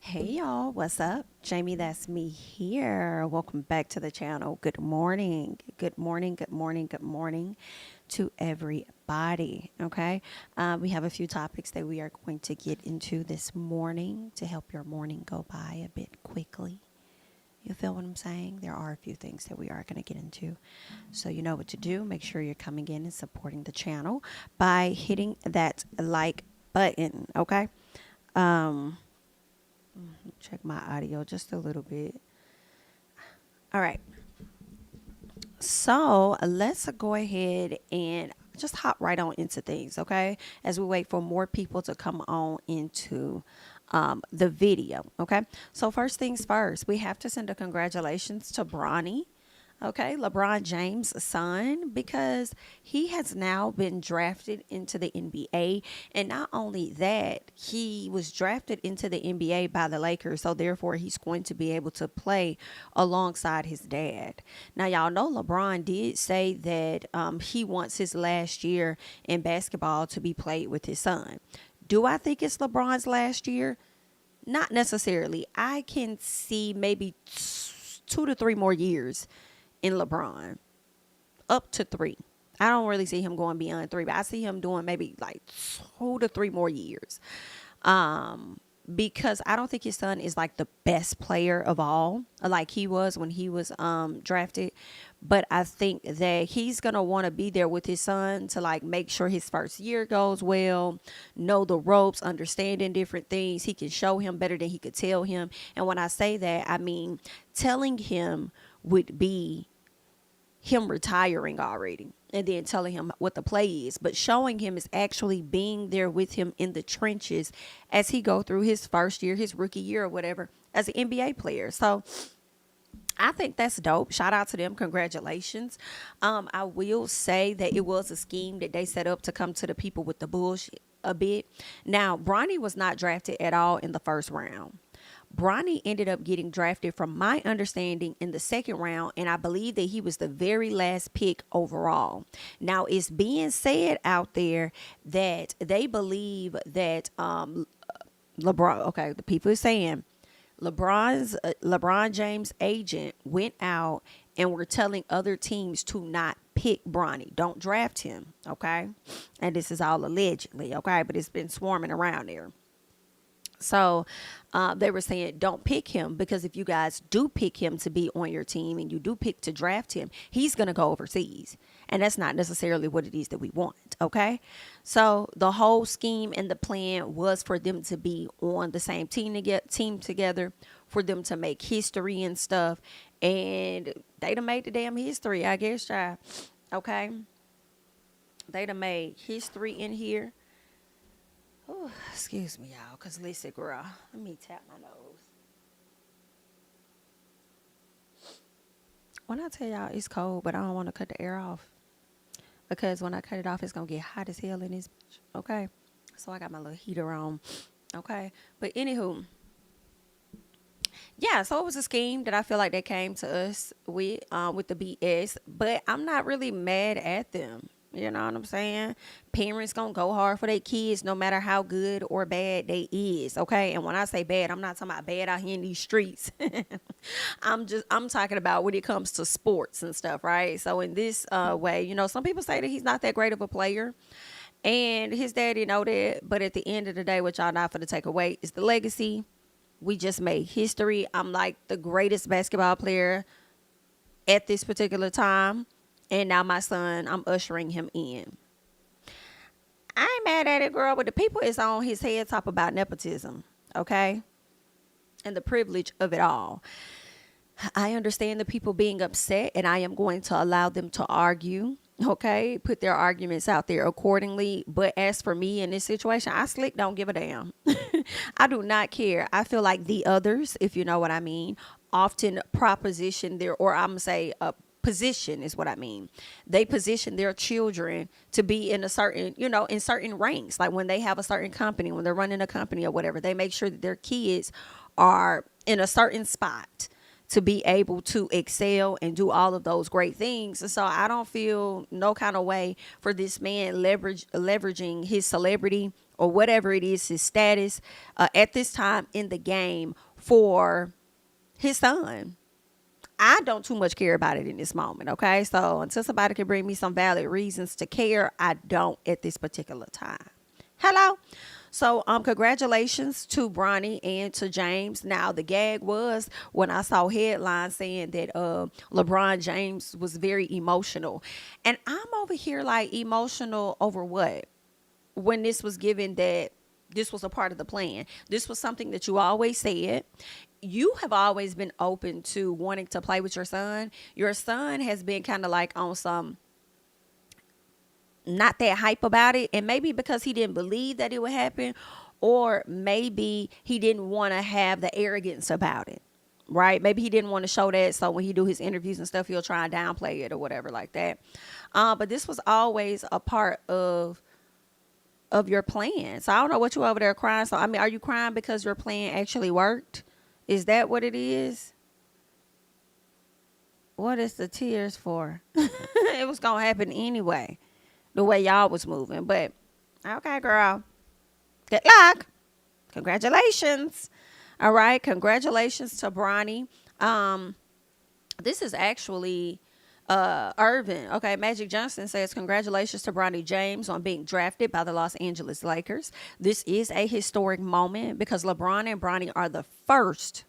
Hey y'all, what's up? JamiThatsMe here. Welcome back to the channel. Good morning. Good morning. Good morning. Good morning to everybody. Okay. We have a few topics that we are going to get into this morning to help your morning go by a bit quickly. You feel what I'm saying? There are a few things that we are going to get into. So you know what to do. Make sure you're coming in and supporting the channel by hitting that like button. Okay. Check my audio just a little bit. All right. So let's go ahead and just hop right on into things, okay? As we wait for more people to come on into the video, okay? So first things first, we have to send a congratulations to Bronny. Okay, LeBron James' son, because he has now been drafted into the NBA. And not only that, he was drafted into the NBA by the Lakers. So therefore, he's going to be able to play alongside his dad. Now, y'all know LeBron did say that he wants his last year in basketball to be played with his son. Do I think it's LeBron's last year? Not necessarily. I can see maybe 2 to 3 more years in LeBron, up to 3. I don't really see him going beyond 3, but I see him doing maybe like 2 to 3 more years. Because I don't think his son is like the best player of all, like he was when he was drafted. But I think that he's going to want to be there with his son to like make sure his first year goes well, know the ropes, understanding different things. He can show him better than he could tell him. And when I say that, I mean telling him would be him retiring already and then telling him what the play is, but showing him is actually being there with him in the trenches as he go through his first year, his rookie year or whatever, as an NBA player. So I think that's dope. Shout out to them. Congratulations. I will say that it was a scheme that they set up to come to the people with the bullshit a bit. Now, Bronny was not drafted at all in the first round. Bronny ended up getting drafted, from my understanding, in the second round, and I believe that he was the very last pick overall. Now, it's being said out there that they believe that LeBron, okay, the people are saying LeBron James' agent went out and were telling other teams to not pick Bronny. Don't draft him, okay? And this is all allegedly, okay? But it's been swarming around there. So they were saying, don't pick him, because if you guys do pick him to be on your team and you do pick to draft him, he's going to go overseas. And that's not necessarily what it is that we want. Okay. So the whole scheme and the plan was for them to be on the same team together, for them to make history and stuff. And they done made the damn history, I guess, child. Okay. They done made history in here. Oh, excuse me, y'all, because listen, girl, let me tap my nose. When I tell y'all it's cold, but I don't want to cut the air off, because when I cut it off, it's going to get hot as hell in this bitch, okay? So I got my little heater on, okay? But anywho, yeah, so it was a scheme that I feel like they came to us with the BS, but I'm not really mad at them. You know what I'm saying? Parents gonna go hard for their kids no matter how good or bad they is, okay? And when I say bad, I'm not talking about bad out here in these streets. I'm talking about when it comes to sports and stuff, right? So in this way, you know, some people say that he's not that great of a player, and his daddy know that. But at the end of the day, what y'all not for to take away is the legacy. We just made history. I'm like the greatest basketball player at this particular time. And now my son, I'm ushering him in. I ain't mad at it, girl, but the people is on his head top about nepotism, okay? And the privilege of it all. I understand the people being upset, and I am going to allow them to argue, okay? Put their arguments out there accordingly. But as for me in this situation, I slick don't give a damn. I do not care. I feel like the others, if you know what I mean, often proposition their, or I'm going to say position is what I mean. They position their children to be in a certain, you know, in certain ranks. Like when they have a certain company, when they're running a company or whatever, they make sure that their kids are in a certain spot to be able to excel and do all of those great things. And so I don't feel no kind of way for this man leveraging his celebrity or whatever it is, his status at this time in the game for his son. I don't too much care about it in this moment, okay? So until somebody can bring me some valid reasons to care, I don't at this particular time. Hello? So congratulations to Bronny and to James. Now the gag was when I saw headlines saying that LeBron James was very emotional. And I'm over here like, emotional over what? When this was given that this was a part of the plan. This was something that you always said. You have always been open to wanting to play with your son. Your son has been kind of like on some not that hype about it, and maybe because he didn't believe that it would happen, or maybe he didn't want to have the arrogance about it, right? Maybe he didn't want to show that, so when he do his interviews and stuff, he'll try and downplay it or whatever like that. But this was always a part of your plan. So I don't know what you over there crying. So I mean, are you crying because your plan actually worked? Is that what it is? What is the tears for? It was gonna happen anyway, the way y'all was moving. But okay, girl, good luck. Congratulations. All right, congratulations to Bronny. This is actually Irvin. Okay, Magic Johnson says congratulations to Bronny James on being drafted by the Los Angeles Lakers. This is a historic moment because LeBron and Bronny are the first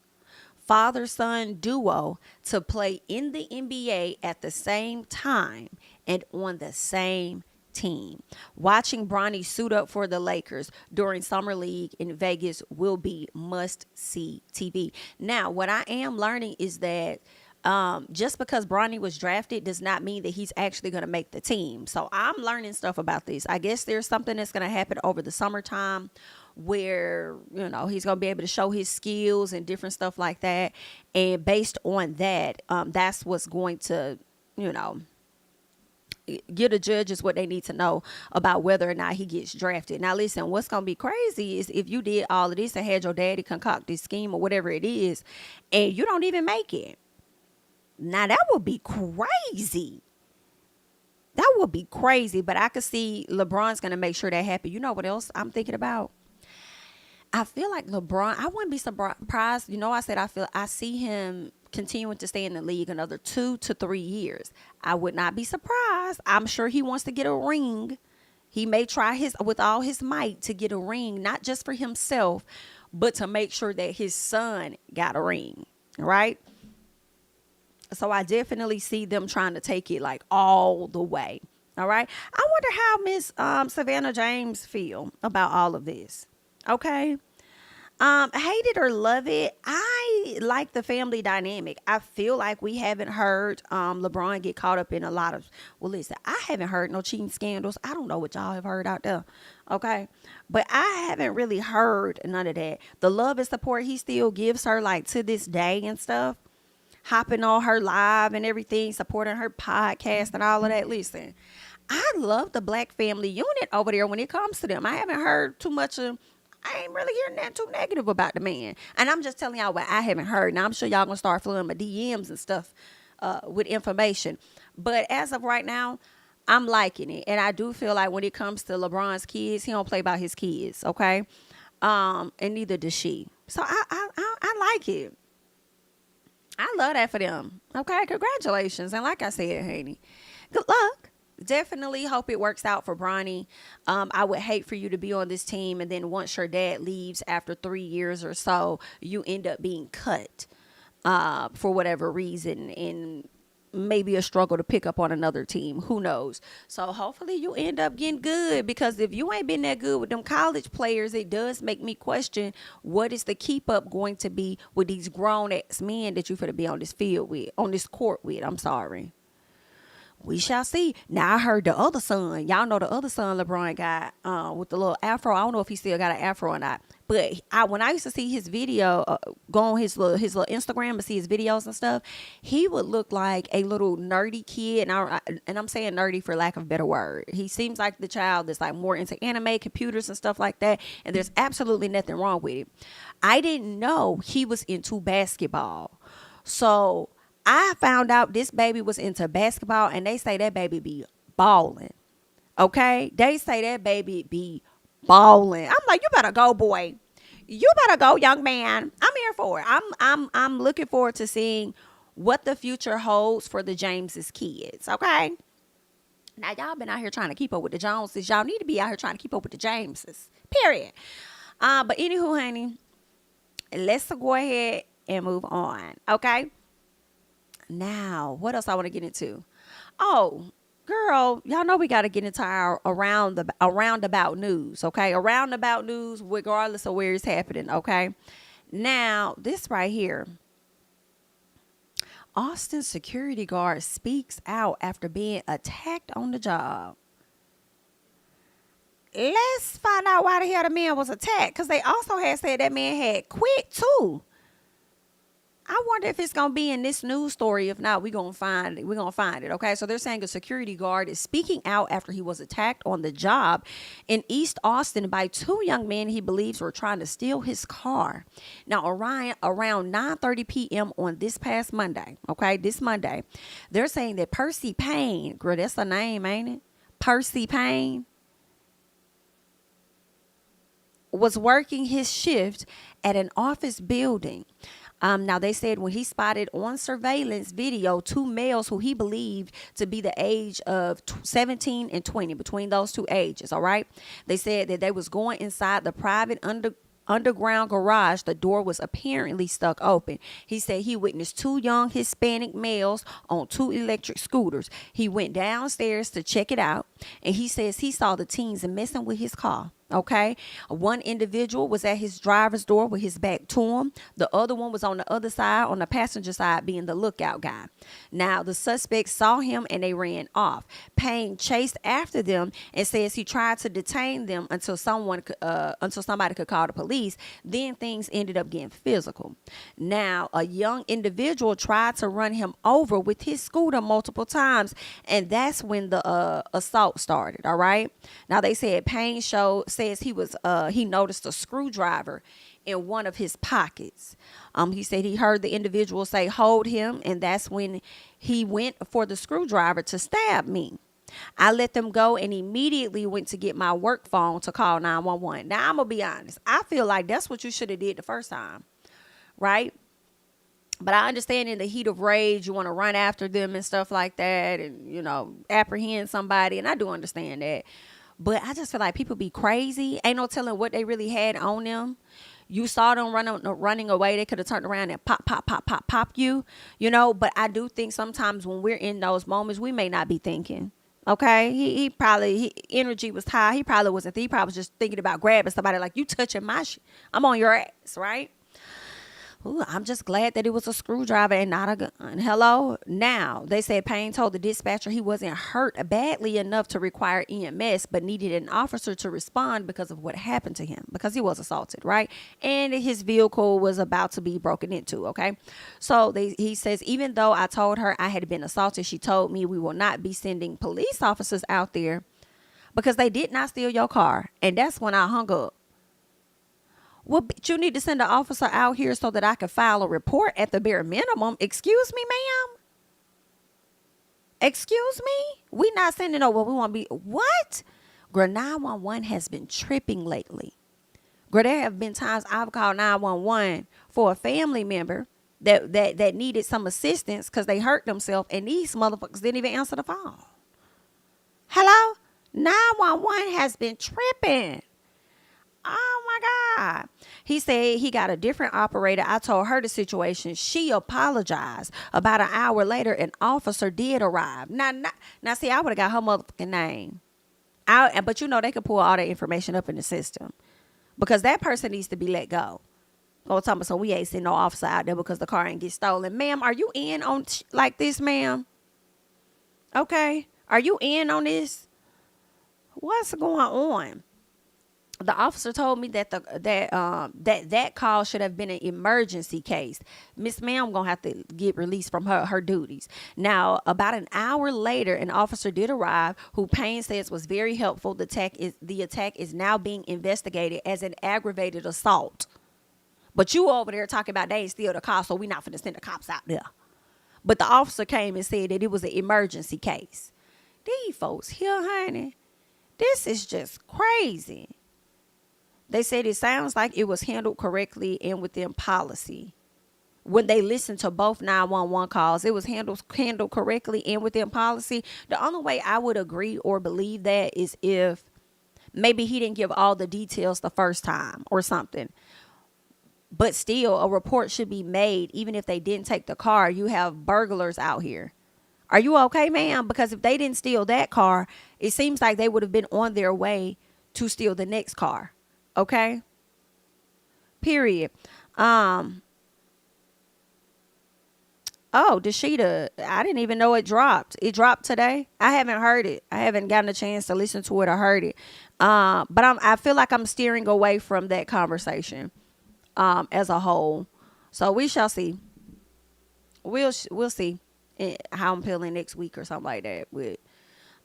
father-son duo to play in the NBA at the same time and on the same team. Watching Bronny suit up for the Lakers during Summer League in Vegas will be must-see TV. Now, what I am learning is that just because Bronny was drafted does not mean that he's actually going to make the team. So I'm learning stuff about this. I guess there's something that's going to happen over the summertime where, you know, he's going to be able to show his skills and different stuff like that. And based on that, that's what's going to, you know, give the judges what they need to know about whether or not he gets drafted. Now, listen, what's going to be crazy is if you did all of this and had your daddy concoct this scheme or whatever it is, and you don't even make it. Now, that would be crazy. That would be crazy. But I could see LeBron's going to make sure that happens. You know what else I'm thinking about? I feel like LeBron, I wouldn't be surprised. You know, I said I see him continuing to stay in the league another 2 to 3 years. I would not be surprised. I'm sure he wants to get a ring. He may try with all his might to get a ring, not just for himself, but to make sure that his son got a ring, right? So I definitely see them trying to take it like all the way. All right. I wonder how Miss Savannah James feel about all of this. Okay. Hate it or love it, I like the family dynamic. I feel like we haven't heard LeBron get caught up in a lot of, well, listen, I haven't heard no cheating scandals. I don't know what y'all have heard out there. Okay. But I haven't really heard none of that. The love and support he still gives her, like, to this day and stuff. Hopping on her live and everything, supporting her podcast and all of that. Listen, I love the Black family unit over there when it comes to them. I haven't heard too much of, I ain't really hearing that too negative about the man. And I'm just telling y'all what I haven't heard. Now, I'm sure y'all gonna start flooding my DMs and stuff with information. But as of right now, I'm liking it. And I do feel like when it comes to LeBron's kids, he don't play about his kids, okay? And neither does she. So I like it. I love that for them. Okay, congratulations. And like I said, honey, good luck. Definitely hope it works out for Bronny. I would hate for you to be on this team and then once your dad leaves after 3 years or so, you end up being cut for whatever reason and maybe a struggle to pick up on another team. Who knows? So hopefully you end up getting good, because if you ain't been that good with them college players, it does make me question what is the keep up going to be with these grown ass men that you finna be on this field with, on this court with. I'm sorry. We shall see. Now, I heard the other son. Y'all know the other son LeBron got with the little afro. I don't know if he still got an afro or not. But when I used to see his video, go on his little Instagram and see his videos and stuff, he would look like a little nerdy kid. And I'm saying nerdy for lack of a better word. He seems like the child that's like more into anime, computers and stuff like that. And there's absolutely nothing wrong with it. I didn't know he was into basketball. So I found out this baby was into basketball, and they say that baby be balling. Okay? They say that baby be bawling. I'm like, you better go, boy. You better go, young man. I'm here for it. I'm looking forward to seeing what the future holds for the James's kids. Okay. Now y'all been out here trying to keep up with the Joneses. Y'all need to be out here trying to keep up with the Jameses. Period. But anywho, honey, let's go ahead and move on. Okay. Now, what else I want to get into? Oh, girl, y'all know we got to get into our around about news. Okay, around about news, regardless of where it's happening. Okay. Now, this right here. Austin security guard speaks out after being attacked on the job. Let's find out why the hell the man was attacked. Because they also had said that man had quit too. I wonder if it's gonna be in this news story. If not, we're gonna find it. Okay. So they're saying a security guard is speaking out after he was attacked on the job in East Austin by two young men he believes were trying to steal his car. Now, around 9:30 p.m. on this past Monday, okay, this Monday, they're saying that Percy Payne, girl, that's a name, ain't it? Percy Payne was working his shift at an office building. Now, they said when he spotted on surveillance video two males who he believed to be the age of 17 and 20, between those two ages, all right? They said that they was going inside the private underground garage. The door was apparently stuck open. He said he witnessed two young Hispanic males on two electric scooters. He went downstairs to check it out, and he says he saw the teens messing with his car. Okay. One individual was at his driver's door with his back to him. The other one was on the other side, on the passenger side, being the lookout guy. Now, the suspects saw him and they ran off. Payne chased after them and says he tried to detain them until somebody could call the police. Then things ended up getting physical. Now, a young individual tried to run him over with his scooter multiple times, and that's when the assault started. All right. Now, they said Payne says he noticed a screwdriver in one of his pockets. He said he heard the individual say, "Hold him," and that's when he went for the screwdriver to stab me. I let them go and immediately went to get my work phone to call 911. Now, I'm gonna be honest. I feel like that's what you should have did the first time, right? But I understand in the heat of rage, you want to run after them and stuff like that, and apprehend somebody, and I do understand that. But I just feel like people be crazy. Ain't no telling what they really had on them. You saw them running away. They could have turned around and pop you, But I do think sometimes when we're in those moments, we may not be thinking. Okay, he probably energy was high. He probably wasn't. He probably was just thinking about grabbing somebody, like, you touching my shit, I'm on your ass, right? Ooh, I'm just glad that it was a screwdriver and not a gun. Hello? Now, they said Payne told the dispatcher he wasn't hurt badly enough to require EMS, but needed an officer to respond because of what happened to him, because he was assaulted, right? And his vehicle was about to be broken into, okay? So he says, even though I told her I had been assaulted, she told me we will not be sending police officers out there because they did not steal your car. And that's when I hung up. Well, you need to send an officer out here so that I can file a report at the bare minimum. Excuse me, ma'am? Excuse me? We not sending over. We want to be. What? Girl, 911 has been tripping lately. Girl, there have been times I've called 911 for a family member that needed some assistance because they hurt themselves, and these motherfuckers didn't even answer the phone. Hello? 911 has been tripping. Oh my God. He said he got a different operator. I told her the situation. She apologized. About an hour later, an officer did arrive. Now see, I would have got her motherfucking name. But they could pull all that information up in the system. Because that person needs to be let go. Go tell me, so we ain't sending no officer out there because the car ain't get stolen. Ma'am, are you in on like this, ma'am? Okay. Are you in on this? What's going on? The officer told me that that call should have been an emergency case. Miss Ma'am gonna have to get released from her duties. Now, about an hour later, an officer did arrive who Payne says was very helpful. The attack is now being investigated as an aggravated assault. But you over there talking about they ain't steal the car, so we not finna send the cops out there. But the officer came and said that it was an emergency case. These folks here, honey, this is just crazy. They said it sounds like it was handled correctly and within policy. When they listened to both 911 calls, it was handled correctly and within policy. The only way I would agree or believe that is if maybe he didn't give all the details the first time or something. But still, a report should be made even if they didn't take the car. You have burglars out here. Are you okay, ma'am? Because if they didn't steal that car, it seems like they would have been on their way to steal the next car. Okay? Period. Oh, Dashita, I didn't even know it dropped. It dropped today. I haven't heard it. I haven't gotten a chance to listen to it or heard it. But I feel like I'm steering away from that conversation as a whole. So we shall see. We'll see how I'm feeling next week or something like that. With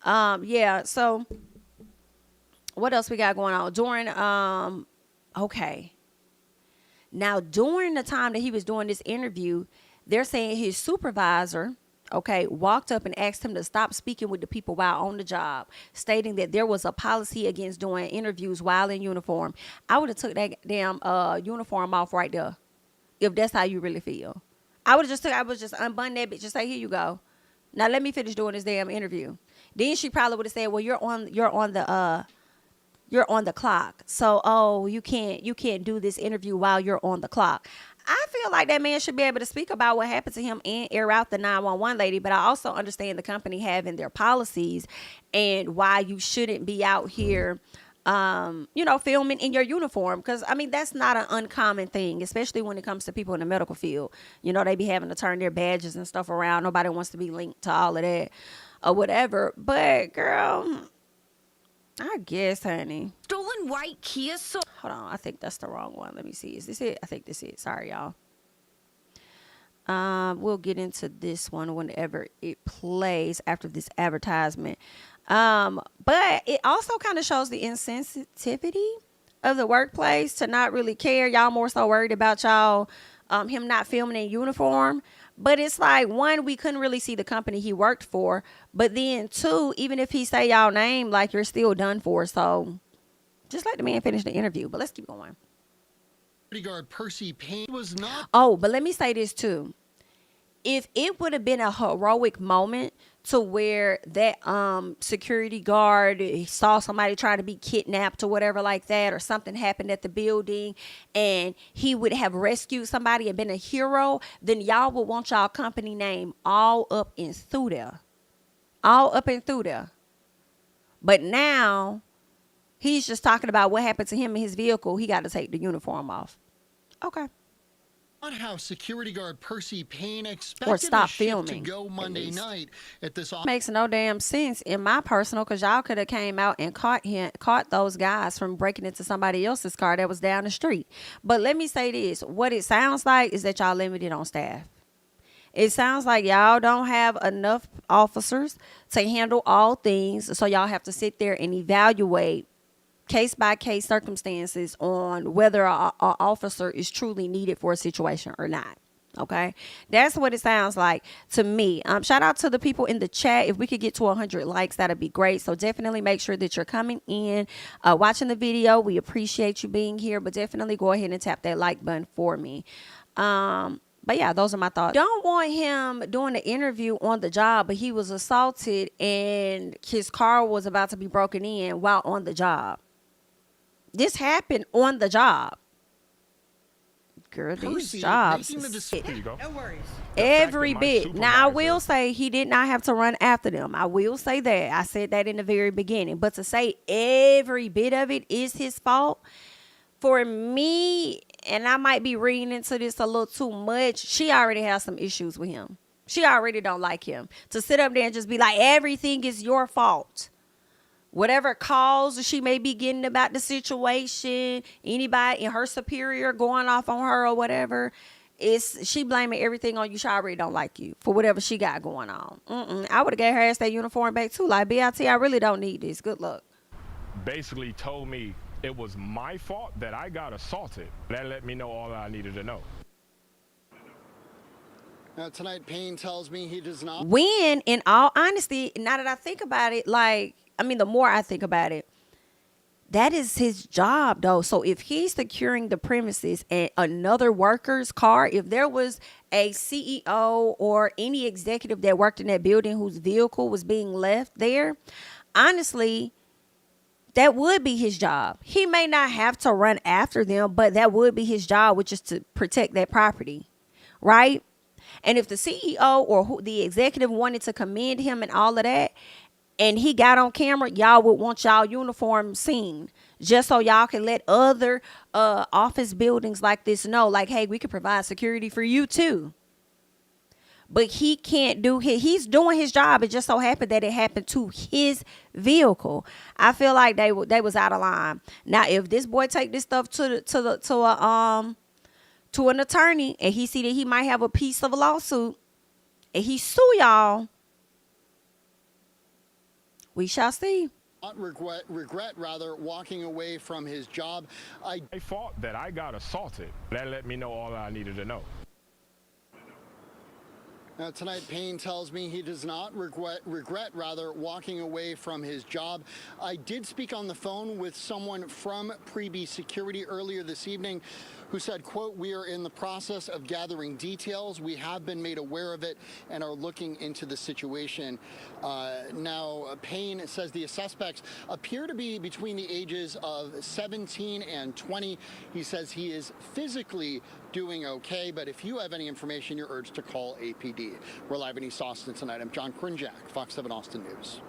yeah. So what else we got going on during okay. Now during the time that he was doing this interview, they're saying his supervisor, okay, walked up and asked him to stop speaking with the people while on the job, stating that there was a policy against doing interviews while in uniform. I would have took that damn uniform off right there, if that's how you really feel. I would just unbutton that bitch and say, here you go. Now let me finish doing this damn interview. Then she probably would have said, well, you're on the clock. So, you can't do this interview while you're on the clock. I feel like that man should be able to speak about what happened to him and air out the 911 lady. But I also understand the company having their policies and why you shouldn't be out here, filming in your uniform. Because, I mean, that's not an uncommon thing, especially when it comes to people in the medical field. They be having to turn their badges and stuff around. Nobody wants to be linked to all of that or whatever. But, girl, I guess, honey. Stolen white Kia Soul. Hold on, I think that's the wrong one. Let me see. Is this it? I think this is it. Sorry, y'all. We'll get into this one whenever it plays after this advertisement. But it also kind of shows the insensitivity of the workplace to not really care. Y'all more so worried about him not filming in uniform. But it's like, one, we couldn't really see the company he worked for. But then, two, even if he say y'all name, like, you're still done for. So just let the man finish the interview. But let's keep going. Guard Percy Payne was not. Oh, but let me say this, too. If it would have been a heroic moment to where that security guard saw somebody trying to be kidnapped or whatever like that, or something happened at the building and he would have rescued somebody and been a hero, then y'all would want y'all company name all up and through there. All up and through there. But now he's just talking about what happened to him in his vehicle. He got to take the uniform off. Okay. How security guard Percy Payne expected or stop his shift filming to go Monday night at this office. Makes no damn sense in my personal, because y'all could have came out and caught those guys from breaking into somebody else's car that was down the street. But let me say this, what it sounds like is that y'all limited on staff. It sounds like y'all don't have enough officers to handle all things, so y'all have to sit there and evaluate case by case circumstances on whether a officer is truly needed for a situation or not. Okay, that's what it sounds like to me. Shout out to the people in the chat. If we could get to 100 likes, that'd be great. So definitely make sure that you're coming in, watching the video. We appreciate you being here, but definitely go ahead and tap that like button for me. But yeah, those are my thoughts. Don't want him doing the interview on the job, but he was assaulted and his car was about to be broken in while on the job. This happened on the job. Girl, these jobs. No worries. Every bit. Now, I will say he did not have to run after them. I will say that. I said that in the very beginning. But to say every bit of it is his fault, for me, and I might be reading into this a little too much, she already has some issues with him. She already don't like him. To sit up there and just be like, everything is your fault. Whatever calls she may be getting about the situation, anybody in her superior going off on her or whatever, she blaming everything on you. She already don't like you for whatever she got going on. I would have gave her ass that uniform back too. Like, BIT, I really don't need this. Good luck. Basically told me it was my fault that I got assaulted. That let me know all I needed to know. Now, tonight, Payne tells me he does not. When, in all honesty, now that I think about it, the more I think about it, That is his job, though. So if he's securing the premises and another worker's car, if there was a CEO or any executive that worked in that building whose vehicle was being left there, honestly, that would be his job. He may not have to run after them, but that would be his job, which is to protect that property, right? And if the CEO or the executive wanted to commend him and all of that, and he got on camera, y'all would want y'all uniform seen, just so y'all can let other office buildings like this know, like, hey, we can provide security for you too. But he can't do he's doing his job. It just so happened that it happened to his vehicle. I feel like they was out of line. Now, if this boy take this stuff to an attorney and he see that he might have a piece of a lawsuit and he sue y'all, we shall see. Not regret rather walking away from his job. I thought that I got assaulted. That let me know all I needed to know. Now, tonight, Payne tells me he does not regret rather walking away from his job. I did speak on the phone with someone from Preby Security earlier this evening who said, quote, "We are in the process of gathering details. We have been made aware of it and are looking into the situation." Now, Payne says the suspects appear to be between the ages of 17 and 20. He says he is physically doing okay, but if you have any information, you're urged to call APD. We're live in East Austin tonight. I'm John Krinjak, Fox 7 Austin News.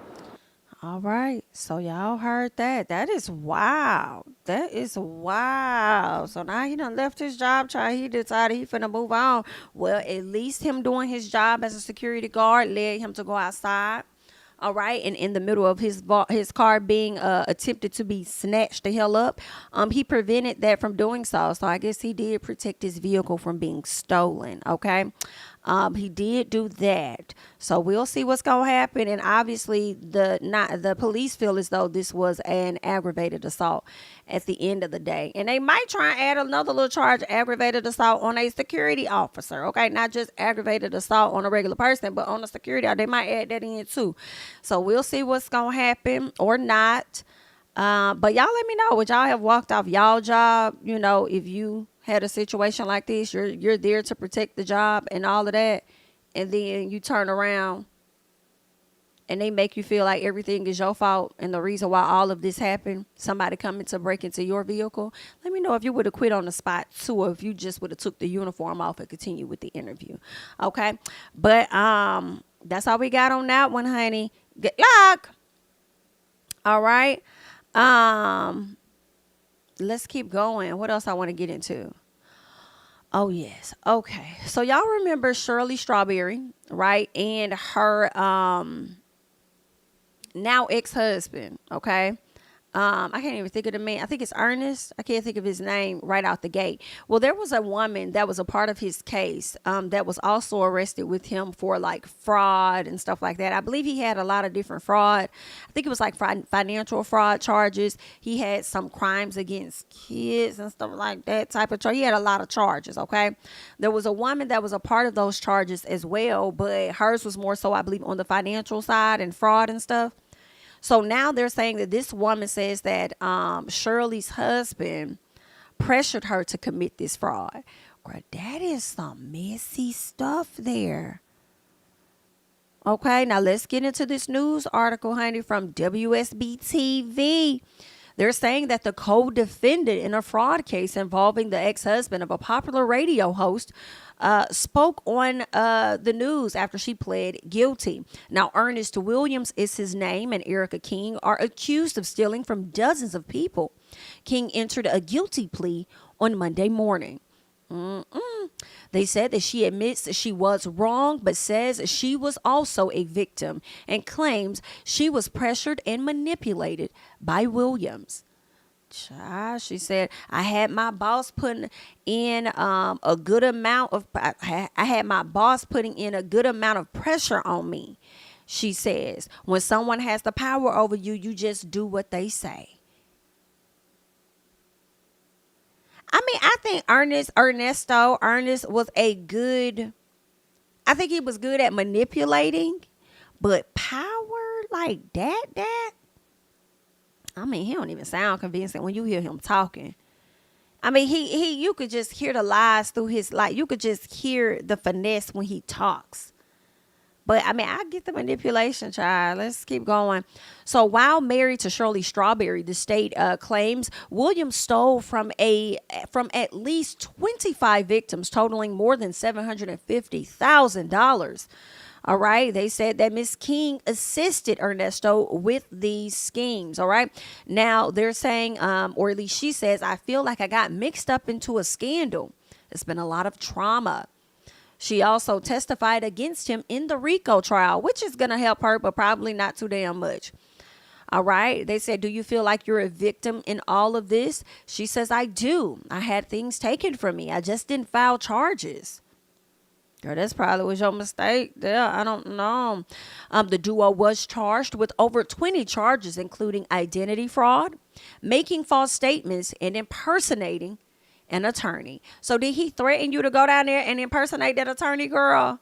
All right. So y'all heard that. That is wild. That is wild. So now he done left his job. He decided he finna move on. Well, at least him doing his job as a security guard led him to go outside. All right. And in the middle of his car being attempted to be snatched the hell up, he prevented that from doing so. So I guess he did protect his vehicle from being stolen. OK. He did do that. So we'll see what's going to happen. And obviously the police feel as though this was an aggravated assault at the end of the day. And they might try and add another little charge, aggravated assault on a security officer. Okay. Not just aggravated assault on a regular person, but on a security. They might add that in too. So we'll see what's going to happen or not. But y'all let me know, would y'all have walked off y'all job? You know, if you had a situation like this, you're there to protect the job and all of that, and then you turn around and they make you feel like everything is your fault and the reason why all of this happened, somebody coming to break into your vehicle. Let me know if you would have quit on the spot too, or if you just would have took the uniform off and continued with the interview. Okay, but that's all we got on that one, honey. Good luck. All right. Let's keep going. What else I want to get into? Oh, yes. Okay. So y'all remember Shirley Strawberry, right? And her now ex-husband, okay? I can't even think of the man. I think it's Ernest. I can't think of his name right out the gate. Well, there was a woman that was a part of his case that was also arrested with him for like fraud and stuff like that. I believe he had a lot of different fraud. I think it was like financial fraud charges. He had some crimes against kids and stuff like that type of charge. He had a lot of charges, okay? There was a woman that was a part of those charges as well, but hers was more so, I believe, on the financial side and fraud and stuff. So now they're saying that this woman says that Shirley's husband pressured her to commit this fraud. Girl, that is some messy stuff there. Okay, now let's get into this news article, honey, from WSB TV. They're saying that the co-defendant in a fraud case involving the ex-husband of a popular radio host spoke on the news after she pled guilty. Now, Ernest Williams is his name, and Erica King are accused of stealing from dozens of people. King entered a guilty plea on Monday morning. They said that she admits that she was wrong, but says she was also a victim and claims she was pressured and manipulated by Williams. She said, I had my boss putting in a good amount of pressure on me. She says, when someone has the power over you, you just do what they say. I mean, I think Ernest was I think he was good at manipulating, but power like that, I mean, he don't even sound convincing when you hear him talking. I mean, you could just hear the lies through his, like, you could just hear the finesse when he talks. But, I mean, I get the manipulation, child. Let's keep going. So, while married to Shirley Strawberry, the state claims Williams stole from at least 25 victims, totaling more than $750,000. All right. They said that Miss King assisted Ernesto with these schemes. All right. Now, they're saying, or at least she says, I feel like I got mixed up into a scandal. It's been a lot of trauma. She also testified against him in the RICO trial, which is going to help her, but probably not too damn much. All right. They said, do you feel like you're a victim in all of this? She says, I do. I had things taken from me. I just didn't file charges. Girl, that's probably was your mistake. Yeah, I don't know. The duo was charged with over 20 charges, including identity fraud, making false statements, and impersonating an attorney. So did he threaten you to go down there and impersonate that attorney, girl?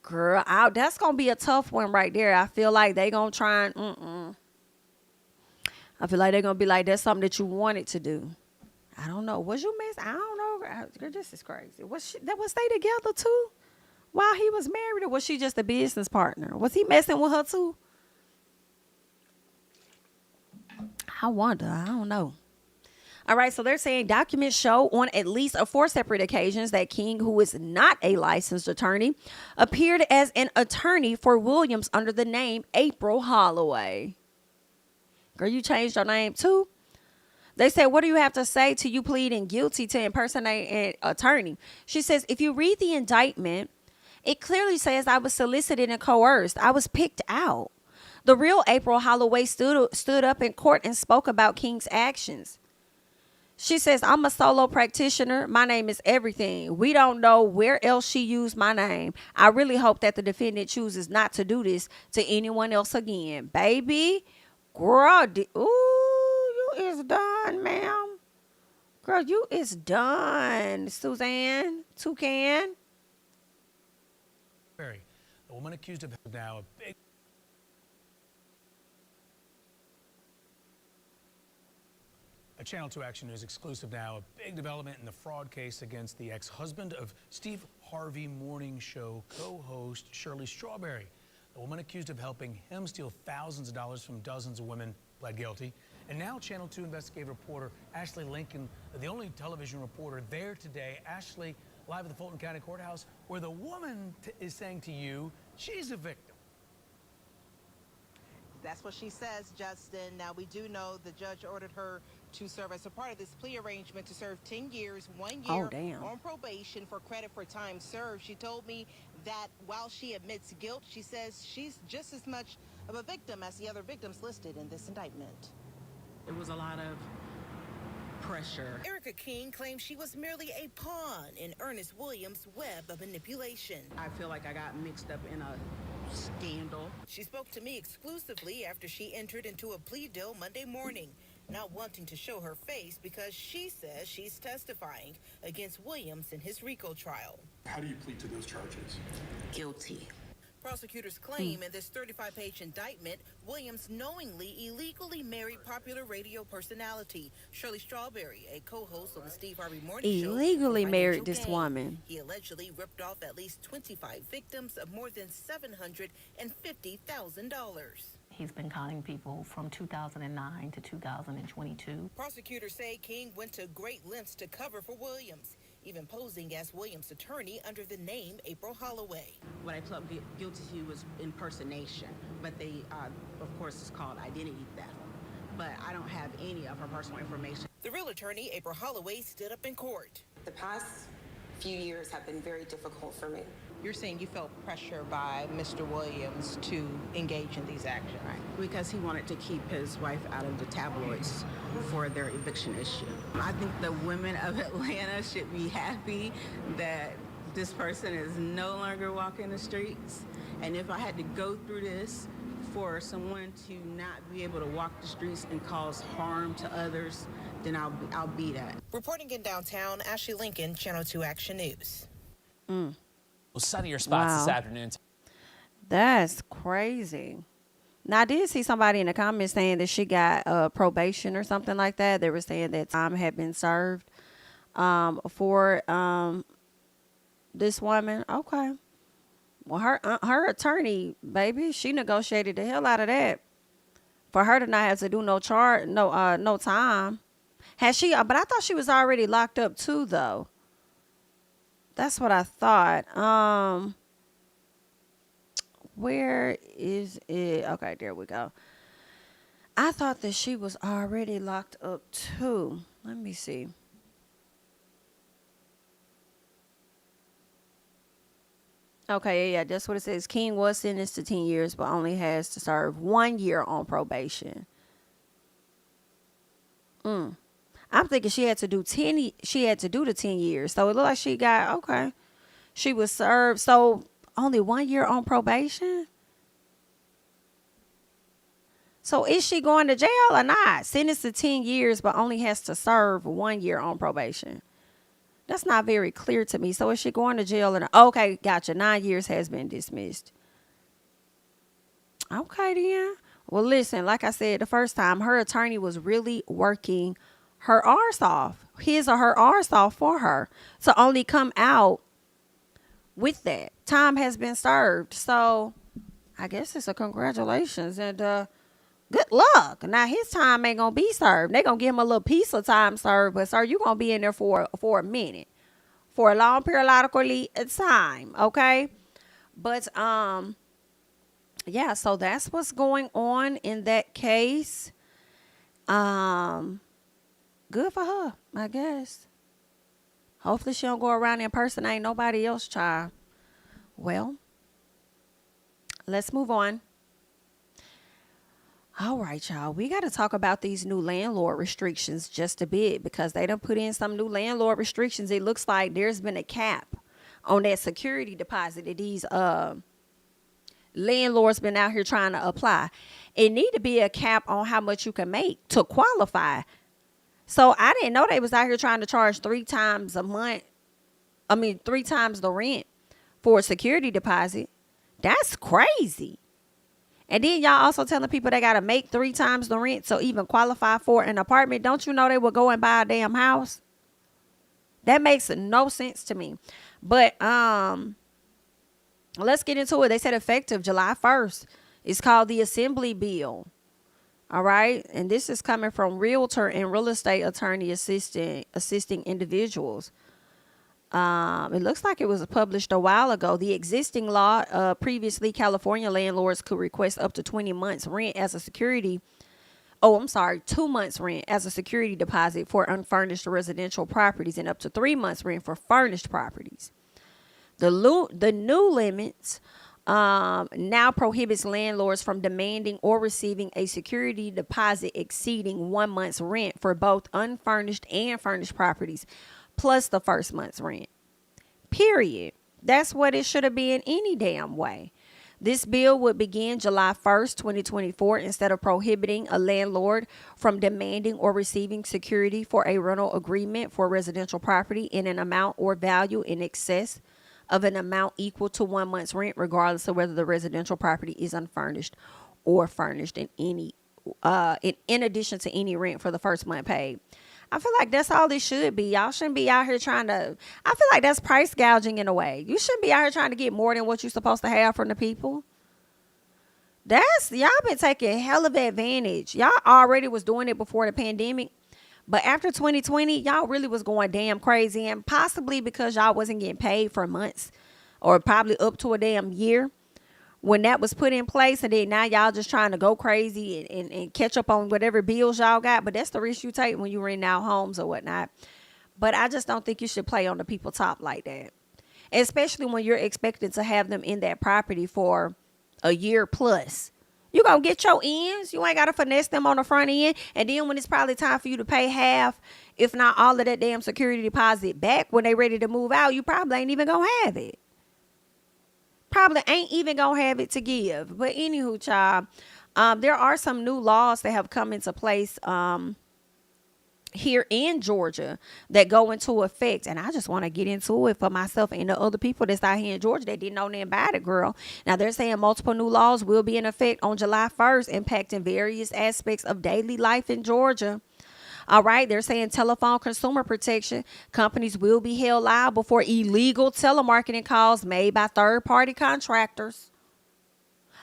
Girl, that's going to be a tough one right there. I feel like they going to try and, I feel like they're going to be like, that's something that you wanted to do. I don't know. Was you messing? I don't know. Girl, this is crazy. Was they together too while he was married, or was she just a business partner? Was he messing with her too? I wonder. I don't know. All right, so they're saying documents show on at least 4 separate occasions that King, who is not a licensed attorney, appeared as an attorney for Williams under the name April Holloway. Girl, you changed your name too? They said, what do you have to say to you pleading guilty to impersonate an attorney? She says, if you read the indictment, it clearly says I was solicited and coerced. I was picked out. The real April Holloway stood up in court and spoke about King's actions. She says, I'm a solo practitioner. My name is everything. We don't know where else she used my name. I really hope that the defendant chooses not to do this to anyone else again. Baby, girl, you is done, ma'am. Girl, you is done, Suzanne. Toucan. The woman accused of now a Channel 2 Action News exclusive now, a big development in the fraud case against the ex-husband of Steve Harvey morning show co-host Shirley Strawberry. The woman accused of helping him steal thousands of dollars from dozens of women pled guilty. And now Channel 2 investigative reporter Ashley Lincoln, the only television reporter there today. Ashley, live at the Fulton County Courthouse, where the woman is saying to you she's a victim. That's what she says, Justin. Now, we do know the judge ordered her to serve as a part of this plea arrangement to serve 10 years, 1 year on probation for credit for time served. She told me that while she admits guilt, she says she's just as much of a victim as the other victims listed in this indictment. It was a lot of pressure. Erica King claims she was merely a pawn in Ernest Williams' web of manipulation. I feel like I got mixed up in a scandal. She spoke to me exclusively after she entered into a plea deal Monday morning, not wanting to show her face because she says she's testifying against Williams in his RICO trial. How do you plead to those charges? Guilty. Prosecutors claim in this 35-page indictment, Williams knowingly illegally married popular radio personality Shirley Strawberry, a co-host on the Steve Harvey Morning Show. Illegally married this woman. He allegedly ripped off at least 25 victims of more than $750,000. He's been conning people from 2009 to 2022. Prosecutors say King went to great lengths to cover for Williams, even posing as Williams' attorney under the name April Holloway. What I pled guilty to was impersonation, but they, of course, it's called identity theft. But I don't have any of her personal information. The real attorney, April Holloway, stood up in court. The past few years have been very difficult for me. You're saying you felt pressure by Mr. Williams to engage in these actions. Right, because he wanted to keep his wife out of the tabloids for their eviction issue. I think the women of Atlanta should be happy that this person is no longer walking the streets. And if I had to go through this for someone to not be able to walk the streets and cause harm to others, then I'll be that. Reporting in downtown, Ashley Lincoln, Channel 2 Action News. Well, sunnier spots this afternoon. That's crazy. Now, I did see somebody in the comments saying that she got probation or something like that. They were saying that time had been served for this woman. Okay. Well, her attorney, baby, she negotiated the hell out of that for her to not have to do no time. Has she? But I thought she was already locked up too, though. That's what I thought. Where is it? Okay, there we go. I thought that she was already locked up too. Let me see. Okay, yeah, that's what it says. King was sentenced to 10 years, but only has to serve 1 year on probation. I'm thinking she had to do 10. She had to do the 10 years. So it looked like she got, okay. She was served. So only 1 year on probation? So is she going to jail or not? Sentenced to 10 years, but only has to serve 1 year on probation. That's not very clear to me. So is she going to jail? Okay, gotcha. 9 years has been dismissed. Okay, then. Well, listen, like I said the first time, her attorney was really working her arse off. His or her arse off for her. To only come out with that. Time has been served. So I guess it's a congratulations and good luck. Now his time ain't gonna be served. They gonna give him a little piece of time served, but sir, you gonna be in there for a minute, for a long periodically time. Okay, but yeah. So that's what's going on in that case. Good for her, I guess. Hopefully she don't go around impersonating nobody else, child. Well, let's move on. All right, y'all. We got to talk about these new landlord restrictions just a bit because they done put in some new landlord restrictions. It looks like there's been a cap on that security deposit that these landlords been out here trying to apply. It need to be a cap on how much you can make to qualify. So I didn't know they was out here trying to charge 3 times a month. 3 times the rent for a security deposit. That's crazy. And then y'all also telling people they got to make 3 times the rent to even qualify for an apartment. Don't you know they would go and buy a damn house? That makes no sense to me. But let's get into it. They said effective July 1st. It's called the Assembly Bill. All right. And this is coming from realtor and real estate attorney assisting individuals. It looks like it was published a while ago. The existing law, previously California landlords could request up to 20 months rent as a security. 2 months rent as a security deposit for unfurnished residential properties and up to 3 months rent for furnished properties. The new limits now prohibits landlords from demanding or receiving a security deposit exceeding 1 month's rent for both unfurnished and furnished properties, plus the first month's rent. Period. That's what it should have been any damn way. This bill would begin July 1st, 2024, instead of prohibiting a landlord from demanding or receiving security for a rental agreement for residential property in an amount or value in excess of an amount equal to 1 month's rent, regardless of whether the residential property is unfurnished or furnished in addition to any rent for the first month paid. I feel like that's all this should be. Y'all shouldn't be out here trying to, I feel like that's price gouging in a way. You shouldn't be out here trying to get more than what you're supposed to have from the people. Y'all been taking hell of advantage. Y'all already was doing it before the pandemic. But after 2020, y'all really was going damn crazy, and possibly because y'all wasn't getting paid for months or probably up to a damn year when that was put in place. And then now y'all just trying to go crazy and catch up on whatever bills y'all got. But that's the risk you take when you rent out homes or whatnot. But I just don't think you should play on the people top like that, especially when you're expected to have them in that property for a year plus. You gonna get your ends. You ain't gotta finesse them on the front end. And then when it's probably time for you to pay half, if not all of that damn security deposit back when they ready to move out, you probably ain't even gonna have it. Probably ain't even gonna have it to give. But anywho, child, there are some new laws that have come into place here in Georgia that go into effect. And I just want to get into it for myself and the other people that's out here in Georgia that didn't know nothing about it, girl. Now, they're saying multiple new laws will be in effect on July 1st, impacting various aspects of daily life in Georgia. All right, they're saying telephone consumer protection. Companies will be held liable for illegal telemarketing calls made by third-party contractors.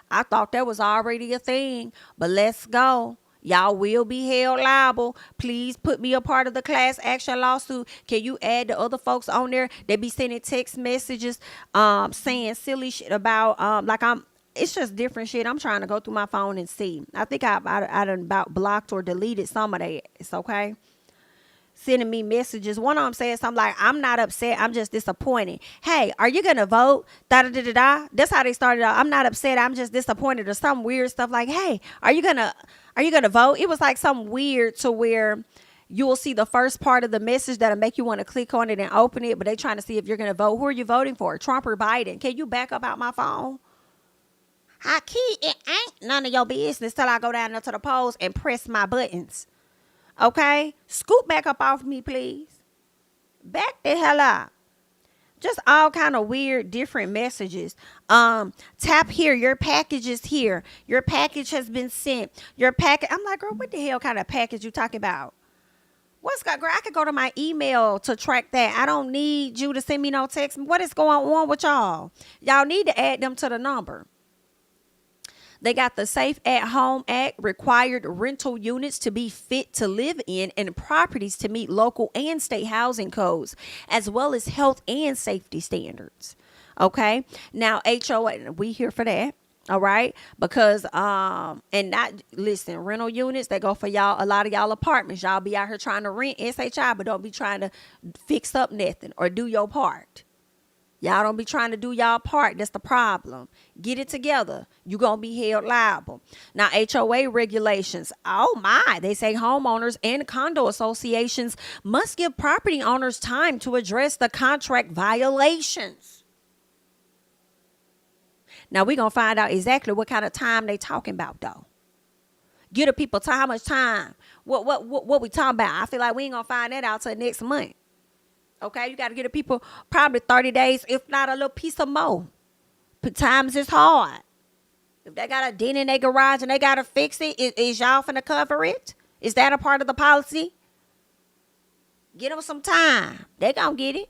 I thought that was already a thing, but let's go. Y'all will be held liable. Please put me a part of the class action lawsuit. Can you add the other folks on there? They be sending text messages saying silly shit about it's just different shit. I'm trying to go through my phone and see. I think I done about blocked or deleted some of that. It's okay. Sending me messages. One of them said something like, I'm not upset, I'm just disappointed. Hey, are you gonna vote? Da-da-da-da-da. That's how they started out. I'm not upset, I'm just disappointed, or some weird stuff like, hey, are you gonna vote? It was like some weird to where you'll see the first part of the message that'll make you want to click on it and open it, but they trying to see if you're gonna vote. Who are you voting for? Trump or Biden? Can you back up out my phone? How key, it ain't none of your business till I go down there to the polls and press my buttons. Okay? Scoot back up off me, please. Back the hell up. Just all kind of weird, different messages. Tap here. Your package is here. Your package has been sent. Your package. I'm like, girl, what the hell kind of package you talking about? Girl, I could go to my email to track that. I don't need you to send me no text. What is going on with y'all? Y'all need to add them to the number. They got the Safe at Home Act, required rental units to be fit to live in and properties to meet local and state housing codes, as well as health and safety standards. Okay. Now, HOA, we here for that. All right. Because, and not, listen, rental units, they go for y'all, a lot of y'all apartments. Y'all be out here trying to rent SHI, but don't be trying to fix up nothing or do your part. Y'all don't be trying to do y'all part. That's the problem. Get it together. You're going to be held liable. Now, HOA regulations. Oh, my. They say homeowners and condo associations must give property owners time to address the contract violations. Now, we're going to find out exactly what kind of time they talking about, though. Give the people time. How much time? What we talking about? I feel like we ain't going to find that out till next month. Okay, you got to get the people probably 30 days, if not a little piece of more. Times is hard. If they got a dent in their garage and they got to fix it, is y'all finna cover it? Is that a part of the policy? Get them some time. They gonna get it.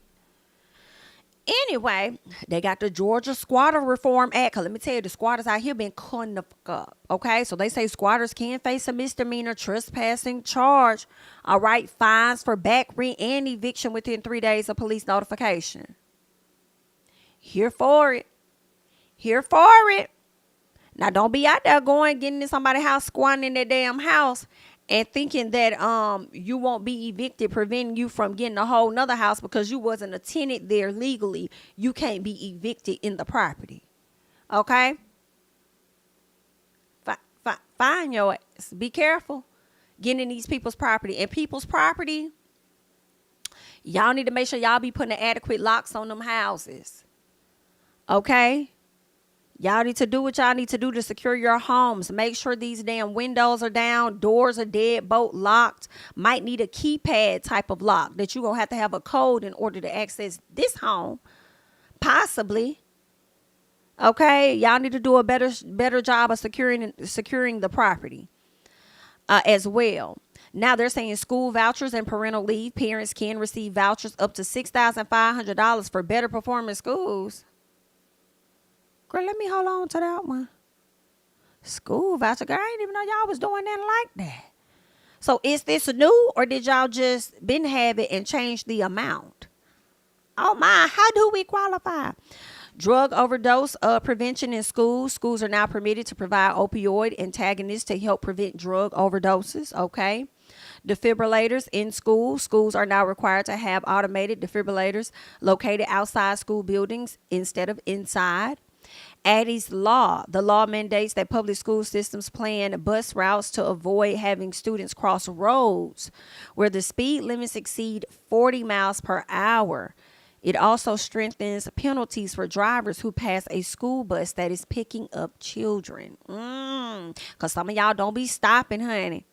Anyway, they got the Georgia Squatter Reform Act. Let me tell you, the squatters out here been cutting the fuck up. Okay, so they say squatters can face a misdemeanor trespassing charge. All right, fines for back rent and eviction within 3 days of police notification. Here for it. Here for it. Now, don't be out there getting in somebody's house, squatting in their damn house, and thinking that you won't be evicted, preventing you from getting a whole nother house because you wasn't a tenant there legally. You can't be evicted in the property. Okay? Find your ass. Be careful getting in these people's property. And people's property, y'all need to make sure y'all be putting adequate locks on them houses. Okay? Y'all need to do what y'all need to do to secure your homes. Make sure these damn windows are down, doors are deadbolt locked. Might need a keypad type of lock that you're going to have a code in order to access this home. Possibly. Okay? Y'all need to do a better job of securing the property as well. Now they're saying school vouchers and parental leave. Parents can receive vouchers up to $6,500 for better performing schools. Girl, let me hold on to that one. School voucher. Girl, I didn't even know y'all was doing nothing like that. So is this new, or did y'all just been have it and change the amount? Oh my, how do we qualify? Drug overdose prevention in schools. Schools are now permitted to provide opioid antagonists to help prevent drug overdoses. Okay. Defibrillators in schools. Schools are now required to have automated defibrillators located outside school buildings instead of inside. Addie's Law. The law mandates that public school systems plan bus routes to avoid having students cross roads where the speed limits exceed 40 miles per hour. It also strengthens penalties for drivers who pass a school bus that is picking up children. Because some of y'all don't be stopping, honey.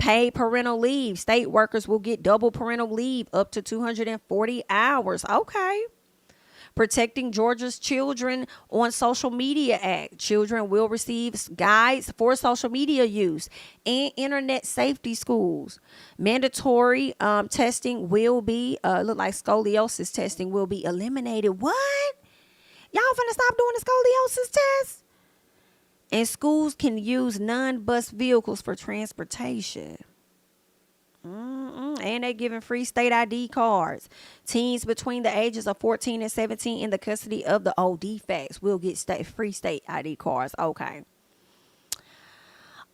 Paid parental leave. State workers will get double parental leave up to 240 hours. Okay. Protecting Georgia's Children on Social Media Act. Children will receive guides for social media use and internet safety schools. Mandatory testing will be, look like scoliosis testing will be eliminated. What? Y'all finna stop doing the scoliosis test? And schools can use non-bus vehicles for transportation. And they're giving free state ID cards. Teens between the ages of 14 and 17 in the custody of the OD facts will get free state ID cards. Okay.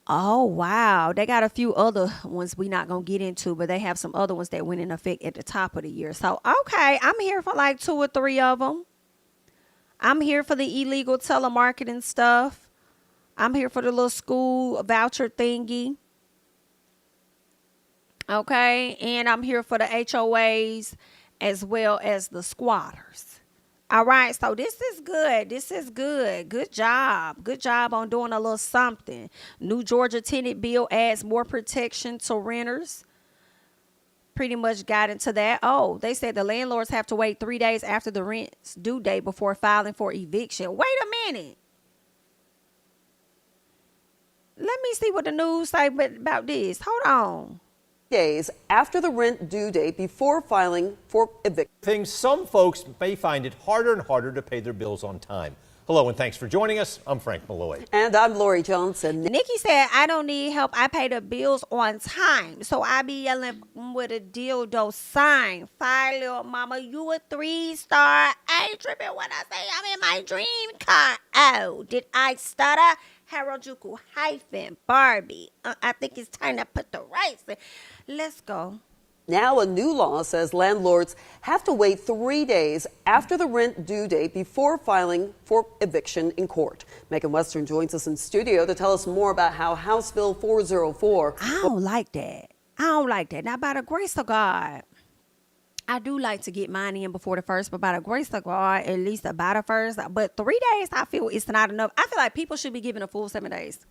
Oh, wow. They got a few other ones we not going to get into, but they have some other ones that went in effect at the top of the year. So, okay, I'm here for like 2 or 3 of them. I'm here for the illegal telemarketing stuff. I'm here for the little school voucher thingy. Okay, and I'm here for the HOAs as well as the squatters. All right, so this is good. This is good. Good job. Good job on doing a little something. New Georgia tenant bill adds more protection to renters. Pretty much got into that. Oh, they said the landlords have to wait 3 days after the rent's due date before filing for eviction. Wait a minute. Let me see what the news say about this. Hold on. Days after the rent due date before filing for eviction. Some folks may find it harder and harder to pay their bills on time. Hello and thanks for joining us. I'm Frank Malloy. And I'm Lori Johnson. Nikki said, I don't need help. I pay the bills on time. So I be yelling with a dildo sign. Fire, little mama, you a 3-star. I ain't tripping when I say I'm in my dream car. Oh, did I stutter? Harajuku - Barbie. I think it's time to put the rights in. Let's go. Now a new law says landlords have to wait 3 days after the rent due date before filing for eviction in court. Megan Western joins us in studio to tell us more about how House Bill 404. I don't like that. I don't like that. Now, by the grace of God, I do like to get mine in before the first, but by the grace of God, at least by the first. But 3 days, I feel it's not enough. I feel like people should be given a full 7 days.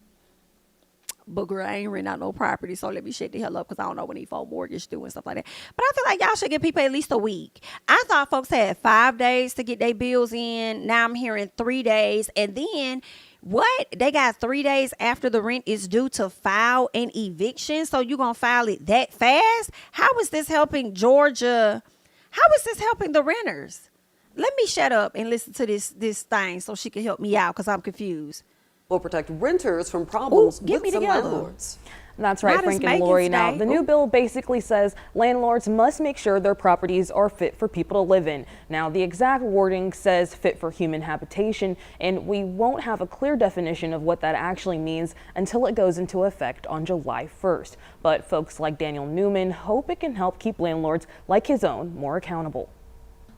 But girl, I ain't renting out no property, so let me shut the hell up because I don't know when he phone mortgage due and stuff like that. But I feel like y'all should give people at least a week. I thought folks had 5 days to get their bills in. Now I'm hearing 3 days. And then what? They got 3 days after the rent is due to file an eviction. So you gonna file it that fast? How is this helping Georgia? How is this helping the renters? Let me shut up and listen to this thing so she can help me out because I'm confused. Will protect renters from problems with some landlords. That's right, Frank and Lori. Now, the new bill basically says landlords must make sure their properties are fit for people to live in. Now, the exact wording says fit for human habitation, and we won't have a clear definition of what that actually means until it goes into effect on July 1st. But folks like Daniel Newman hope it can help keep landlords like his own more accountable.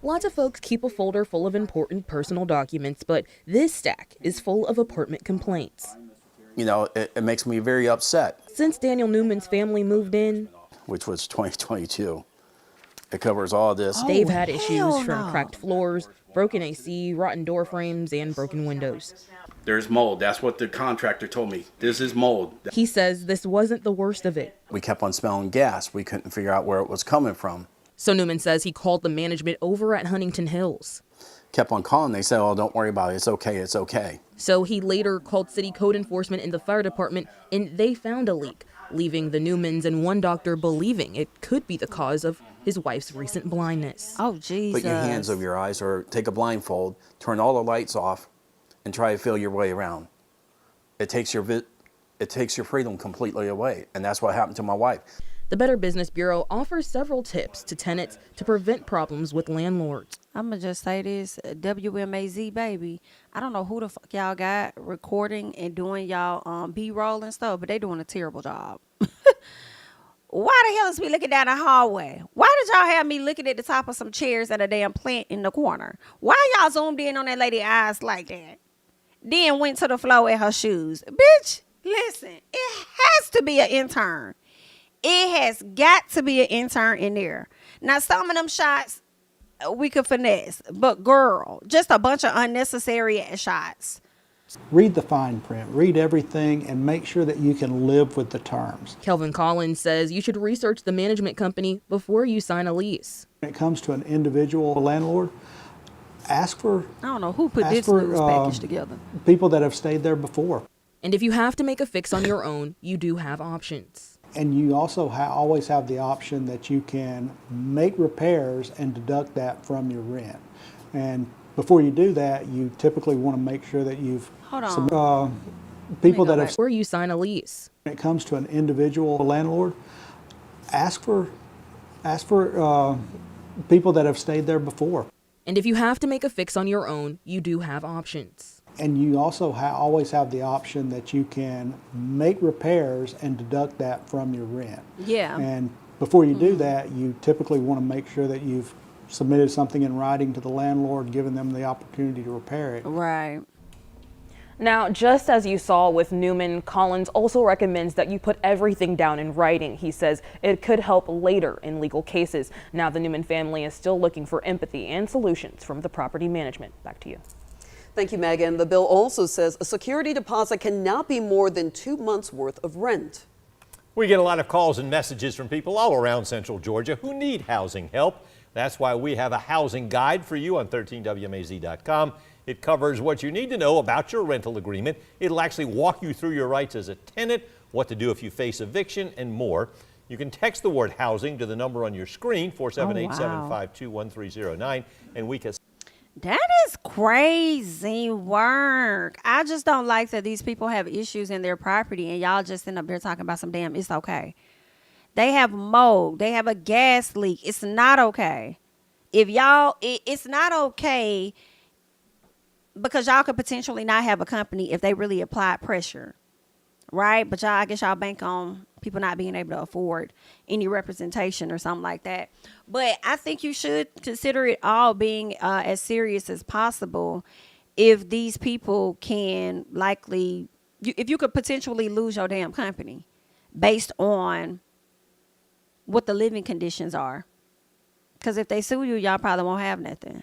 Lots of folks keep a folder full of important personal documents, but this stack is full of apartment complaints. You know, it makes me very upset. Since Daniel Newman's family moved in, which was 2022, it covers all this. They've had issues from cracked floors, broken AC, rotten door frames, and broken windows. There's mold. That's what the contractor told me. This is mold. He says this wasn't the worst of it. We kept on smelling gas. We couldn't figure out where it was coming from. So Newman says he called the management over at Huntington Hills. Kept on calling. They said, oh, don't worry about it. It's okay. It's okay. So he later called city code enforcement and the fire department, and they found a leak, leaving the Newmans and one doctor believing it could be the cause of his wife's recent blindness. Oh, Jesus. Put your hands over your eyes or take a blindfold, turn all the lights off, and try to feel your way around. It takes your freedom completely away, and that's what happened to my wife. The Better Business Bureau offers several tips to tenants to prevent problems with landlords. I'm going to just say this, WMAZ, baby. I don't know who the fuck y'all got recording and doing y'all B-roll and stuff, but they doing a terrible job. Why the hell is we looking down the hallway? Why did y'all have me looking at the top of some chairs at a damn plant in the corner? Why y'all zoomed in on that lady's eyes like that? Then went to the floor at her shoes. Bitch, listen, it has to be an intern. It has got to be an intern in there. Now, some of them shots we could finesse, but girl, just a bunch of unnecessary shots. Read the fine print, read everything, and make sure that you can live with the terms. Kelvin Collins says you should research the management company before you sign a lease. When it comes to an individual landlord, ask for... I don't know who put this news package together. People that have stayed there before. And if you have to make a fix on your own, you do have options. And you also always have the option that you can make repairs and deduct that from your rent. And before you do that, you typically want to make sure that you've... Hold on. People that have... Before you sign a lease. When it comes to an individual landlord, ask for people that have stayed there before. And if you have to make a fix on your own, you do have options. And you also always have the option that you can make repairs and deduct that from your rent. Yeah. And before you do that, you typically want to make sure that you've submitted something in writing to the landlord, giving them the opportunity to repair it. Right. Now, just as you saw with Newman, Collins also recommends that you put everything down in writing. He says it could help later in legal cases. Now, the Newman family is still looking for empathy and solutions from the property management. Back to you. Thank you, Megan. The bill also says a security deposit cannot be more than 2 months' worth of rent. We get a lot of calls and messages from people all around Central Georgia who need housing help. That's why we have a housing guide for you on 13WMAZ.com. It covers what you need to know about your rental agreement. It'll actually walk you through your rights as a tenant, what to do if you face eviction, and more. You can text the word housing to the number on your screen, 478-752-1309, and we can... That is crazy work. I just don't like that these people have issues in their property and y'all just end up there talking about some damn it's okay. They have mold. They have a gas leak. It's not okay. If y'all, it's not okay because y'all could potentially not have a company if they really applied pressure, right? But y'all, I guess y'all bank on people not being able to afford any representation or something like that. But I think you should consider it all being as serious as possible if these people can likely, if you could potentially lose your damn company based on what the living conditions are. Because if they sue you, y'all probably won't have nothing.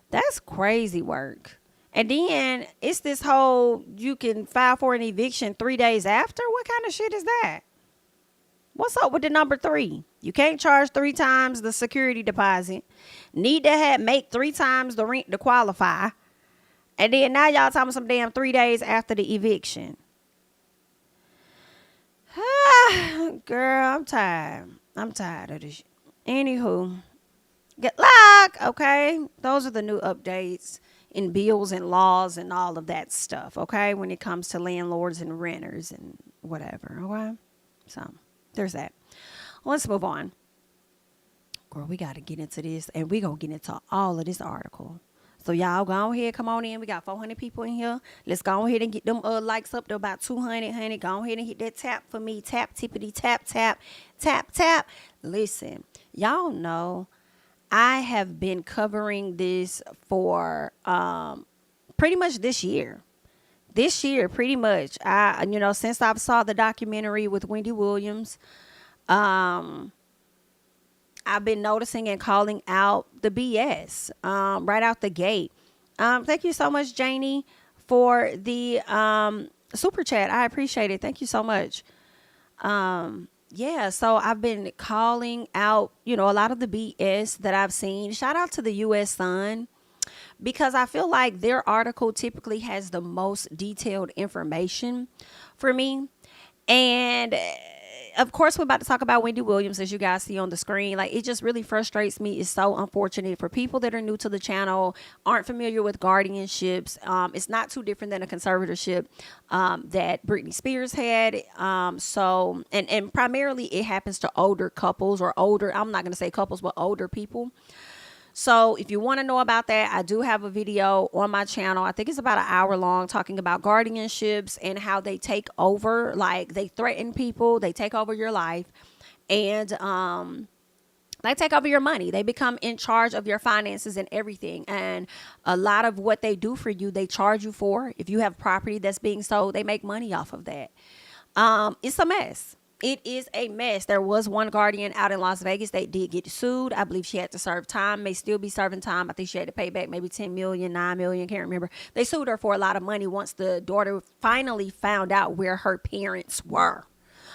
That's crazy work. And then it's this whole, you can file for an eviction 3 days after. What kind of shit is that? What's up with the number 3? You can't charge 3 times the security deposit. Need to make 3 times the rent to qualify. And then now y'all talking some damn 3 days after the eviction. Girl, I'm tired. I'm tired of this. Anywho, good luck, okay? Those are the new updates in bills and laws and all of that stuff, okay? When it comes to landlords and renters and whatever, okay? So, there's that. Let's move on. Girl, we got to get into this, and we going to get into all of this article. So, y'all go ahead, come on in. We got 400 people in here. Let's go ahead and get them likes up to about 200, honey. Go ahead and hit that tap for me. Tap, tippity, tap, tap, tap, tap. Listen, y'all know I have been covering this for pretty much this year. This year, pretty much. Since I saw the documentary with Wendy Williams, I've been noticing and calling out the BS right out the gate. Thank you so much, Janie, for the super chat. I appreciate it. Thank you so much. Yeah, so I've been calling out, a lot of the BS that I've seen. Shout out to the U.S. Sun, because I feel like their article typically has the most detailed information for me. And of course, we're about to talk about Wendy Williams, as you guys see on the screen. Like, it just really frustrates me. It's so unfortunate for people that are new to the channel, aren't familiar with guardianships. It's not too different than a conservatorship that Britney Spears had. And primarily it happens to older couples or older, I'm not going to say couples, but older people. So if you want to know about that, I do have a video on my channel. I think it's about an hour long, talking about guardianships and how they take over, like they threaten people, they take over your life, and they take over your money. They become in charge of your finances and everything. And a lot of what they do for you, they charge you for. If you have property that's being sold, they make money off of that. It's a mess. It is a mess. There was one guardian out in Las Vegas that did get sued. I believe she had to serve time, may still be serving time. I think she had to pay back maybe 10 million, 9 million, can't remember. They sued her for a lot of money once the daughter finally found out where her parents were.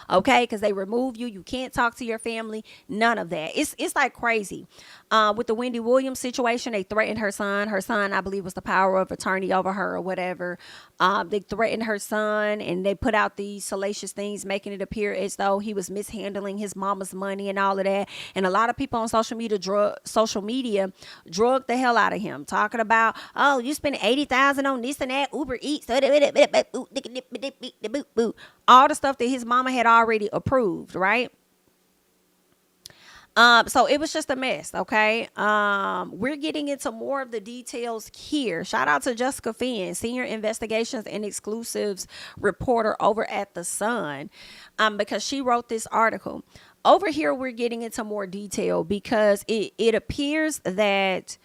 Okay, because they remove you. You can't talk to your family. None of that. It's like crazy. With the Wendy Williams situation, they threatened her son. Her son, I believe, was the power of attorney over her or whatever. They threatened her son, and they put out these salacious things, making it appear as though he was mishandling his mama's money and all of that. And a lot of people on social media drug the hell out of him, talking about, oh, you spend $80,000 on this and that, Uber Eats, all the stuff that his mama had already approved, right? So it was just a mess, okay? We're getting into more of the details here. Shout out to Jessica Finn, Senior Investigations and Exclusives reporter over at The Sun, because she wrote this article. Over here, we're getting into more detail because it appears that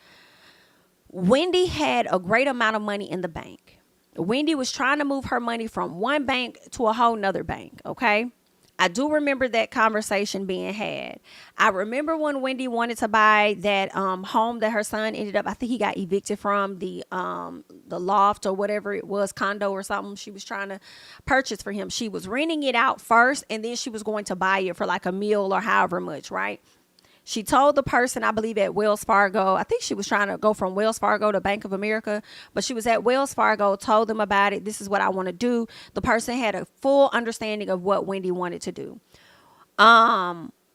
Wendy had a great amount of money in the bank. Wendy was trying to move her money from one bank to a whole nother bank, okay? I do remember that conversation being had. I remember when Wendy wanted to buy that home that her son ended up, I think he got evicted from, the loft or whatever it was, condo or something she was trying to purchase for him. She was renting it out first, and then she was going to buy it for like a meal or however much, right? She told the person, I believe at Wells Fargo, I think she was trying to go from Wells Fargo to Bank of America, but she was at Wells Fargo, told them about it. This is what I want to do. The person had a full understanding of what Wendy wanted to do.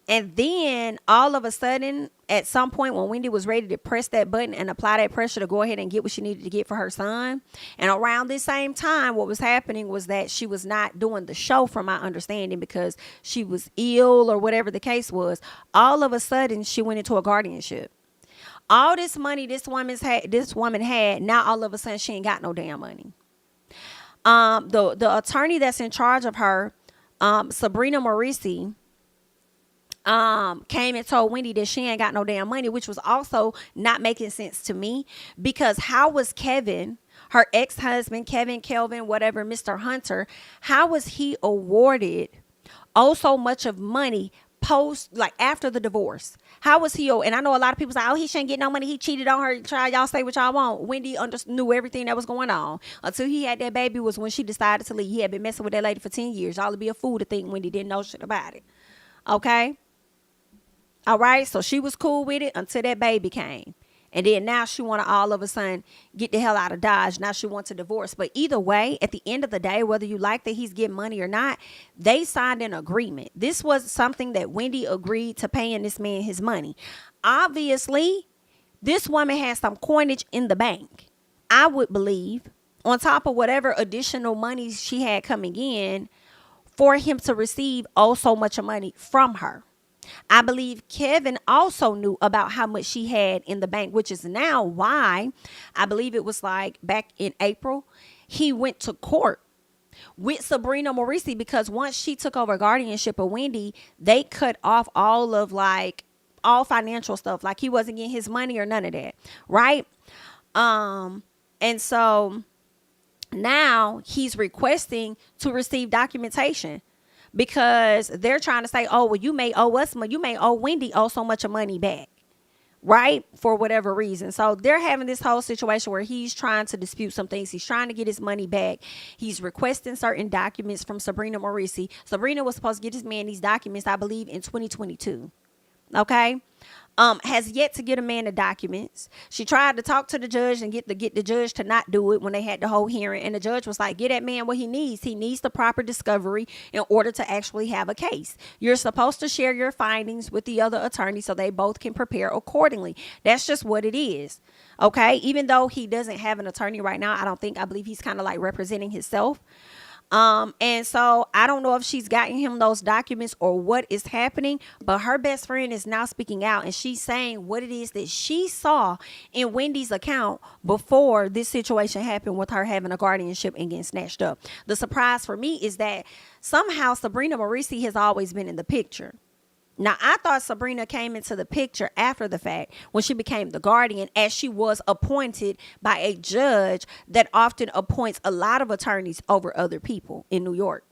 And then all of a sudden, at some point when Wendy was ready to press that button and apply that pressure to go ahead and get what she needed to get for her son, and around this same time, what was happening was that she was not doing the show, from my understanding, because she was ill or whatever the case was. All of a sudden, she went into a guardianship. All this money this woman had, now all of a sudden she ain't got no damn money. The attorney that's in charge of her, Sabrina Morisi, came and told Wendy that she ain't got no damn money, which was also not making sense to me, because how was Kevin, her ex-husband, Kelvin, whatever, Mr. Hunter, how was he awarded so much of money after the divorce? How was he? And I know a lot of people say, oh, he shouldn't get no money, he cheated on her. Try, y'all say what y'all want. Wendy knew everything that was going on until he had that baby, was when she decided to leave. He had been messing with that lady for 10 years. Y'all would be a fool to think Wendy didn't know shit about it. Okay? All right, so she was cool with it until that baby came. And then now she want to all of a sudden get the hell out of Dodge. Now she wants a divorce. But either way, at the end of the day, whether you like that he's getting money or not, they signed an agreement. This was something that Wendy agreed to paying this man his money. Obviously, this woman has some coinage in the bank, I would believe, on top of whatever additional money she had coming in, for him to receive so much of money from her. I believe Kevin also knew about how much she had in the bank, which is now why I believe it was like back in April, he went to court with Sabrina Morisi, because once she took over guardianship of Wendy, they cut off all financial stuff. Like he wasn't getting his money or none of that. Right. And so now he's requesting to receive documentation, because they're trying to say, oh, well, you may owe us money. You may owe Wendy so much of money back, right? For whatever reason. So they're having this whole situation where he's trying to dispute some things. He's trying to get his money back. He's requesting certain documents from Sabrina Morisi. Sabrina was supposed to get this man these documents, I believe, in 2022. Okay. Has yet to get a man the documents. She tried to talk to the judge and get the judge to not do it when they had the whole hearing. And the judge was like, get that man what he needs. He needs the proper discovery in order to actually have a case. You're supposed to share your findings with the other attorney so they both can prepare accordingly. That's just what it is. Okay. Even though he doesn't have an attorney right now, I believe he's kind of like representing himself. And so I don't know if she's gotten him those documents or what is happening, but her best friend is now speaking out, and she's saying what it is that she saw in Wendy's account before this situation happened with her having a guardianship and getting snatched up. The surprise for me is that somehow Sabrina Morisi has always been in the picture. Now, I thought Sabrina came into the picture after the fact when she became the guardian, as she was appointed by a judge that often appoints a lot of attorneys over other people in New York.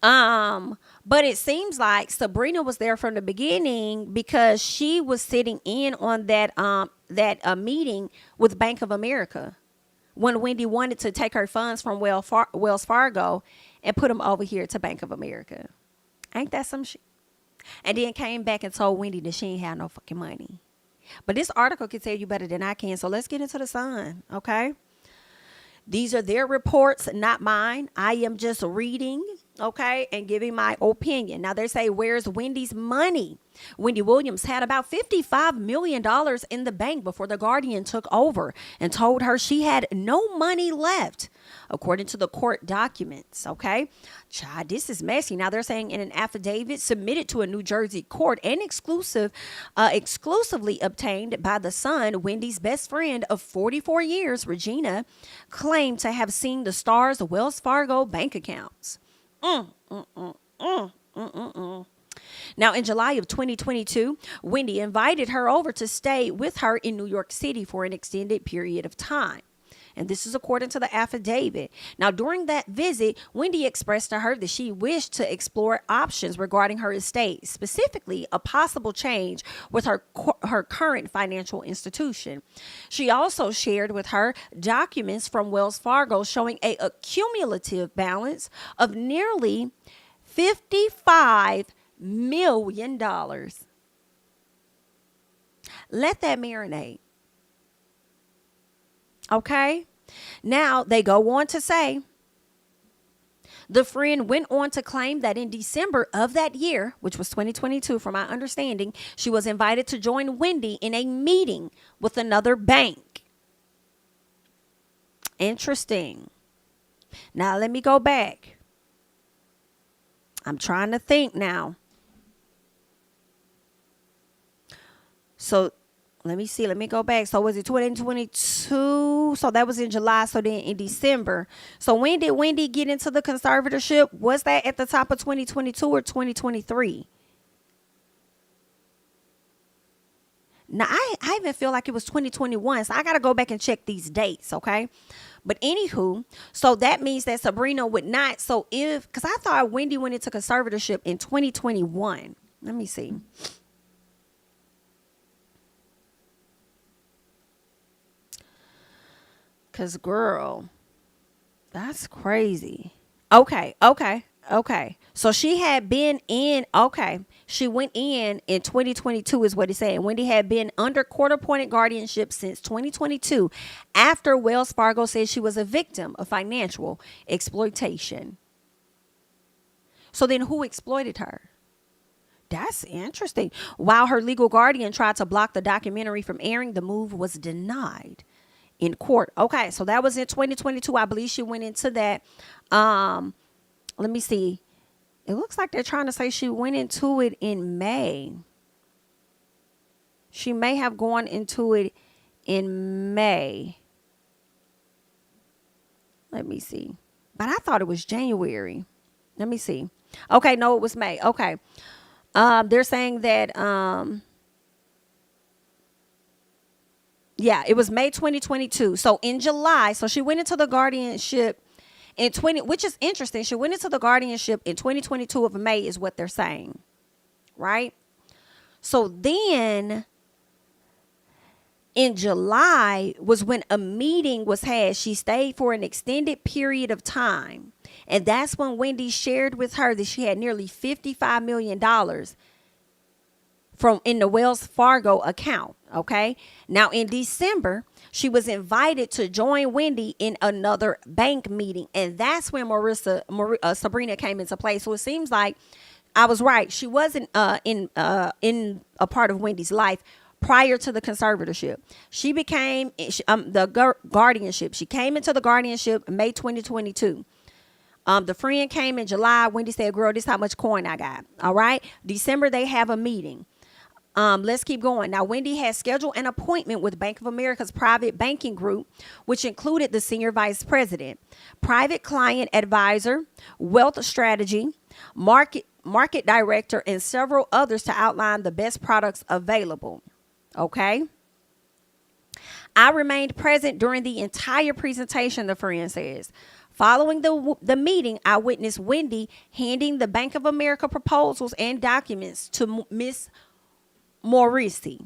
But it seems like Sabrina was there from the beginning because she was sitting in on that meeting with Bank of America when Wendy wanted to take her funds from Wells Fargo and put them over here to Bank of America. Ain't that some shit? And then came back and told Wendy that she ain't had no fucking money. But this article can tell you better than I can. So let's get into the Sun, okay? These are their reports, not mine. I am just reading, okay, and giving my opinion. Now, they say, where's Wendy's money? Wendy Williams had about $55 million in the bank before the Guardian took over and told her she had no money left, according to the court documents, okay? Child, this is messy. Now, they're saying in an affidavit submitted to a New Jersey court and exclusively obtained by the Sun, Wendy's best friend of 44 years, Regina, claimed to have seen the star's Wells Fargo bank accounts. Now, in July of 2022, Wendy invited her over to stay with her in New York City for an extended period of time. And this is according to the affidavit. Now, during that visit, Wendy expressed to her that she wished to explore options regarding her estate, specifically a possible change with her current financial institution. She also shared with her documents from Wells Fargo showing a cumulative balance of nearly $55 million. Let that marinate. Okay. Now they go on to say the friend went on to claim that in December of that year, which was 2022, from my understanding, she was invited to join Wendy in a meeting with another bank. Interesting. Now let me go back. I'm trying to think now. So let me see. Let me go back. So was it 2022? So that was in July. So then in December. So when did Wendy get into the conservatorship? Was that at the top of 2022 or 2023? Now, I even feel like it was 2021. So I got to go back and check these dates. Okay. But anywho, so that means that Sabrina would not. So because I thought Wendy went into conservatorship in 2021. Let me see. Because, girl, that's crazy. Okay. So she had been in, she went in 2022 is what it's saying. Wendy had been under court-appointed guardianship since 2022 after Wells Fargo said she was a victim of financial exploitation. So then who exploited her? That's interesting. While her legal guardian tried to block the documentary from airing, the move was denied in court. Okay, so that was in 2022. I believe she went into that. Let me see. It looks like they're trying to say she went into it in May. She may have gone into it in May. Let me see. But I thought it was January. Let me see. Okay, no, it was May. Okay. They're saying that yeah, it was May 2022. So in July, so she went into the guardianship in which is interesting. She went into the guardianship in 2022 of May is what they're saying. Right? So then in July was when a meeting was had. She stayed for an extended period of time. And that's when Wendy shared with her that she had nearly $55 million in the Wells Fargo account. Okay. Now in December, she was invited to join Wendy in another bank meeting. And that's when Sabrina came into play. So it seems like I was right. She wasn't in a part of Wendy's life prior to the conservatorship. She became the guardianship. She came into the guardianship in May 2022. The friend came in July. Wendy said, girl, this is how much coin I got. All right. December, they have a meeting. Let's keep going. Now, Wendy has scheduled an appointment with Bank of America's private banking group, which included the senior vice president, private client advisor, wealth strategy, market director, and several others to outline the best products available. Okay. I remained present during the entire presentation, the friend says. Following the meeting, I witnessed Wendy handing the Bank of America proposals and documents to Miss Morrissey,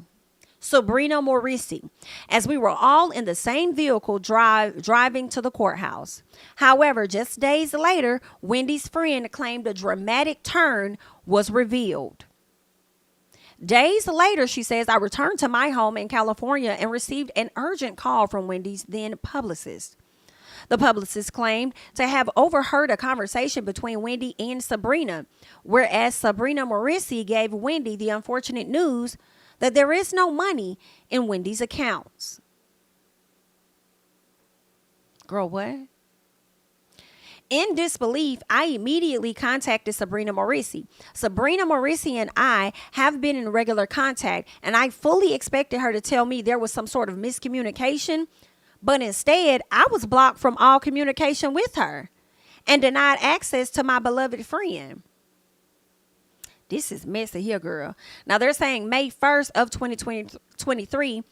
Sabrina Morrissey, as we were all in the same vehicle driving to the courthouse. However, just days later, Wendy's friend claimed a dramatic turn was revealed. Days later, she says, I returned to my home in California and received an urgent call from Wendy's then publicist. The publicist claimed to have overheard a conversation between Wendy and Sabrina, whereas Sabrina Morrissey gave Wendy the unfortunate news that there is no money in Wendy's accounts. Girl, what? In disbelief, I immediately contacted Sabrina Morrissey. Sabrina Morrissey and I have been in regular contact, and I fully expected her to tell me there was some sort of miscommunication, but instead, I was blocked from all communication with her and denied access to my beloved friend. This is messy here, girl. Now, they're saying May 1st of 2023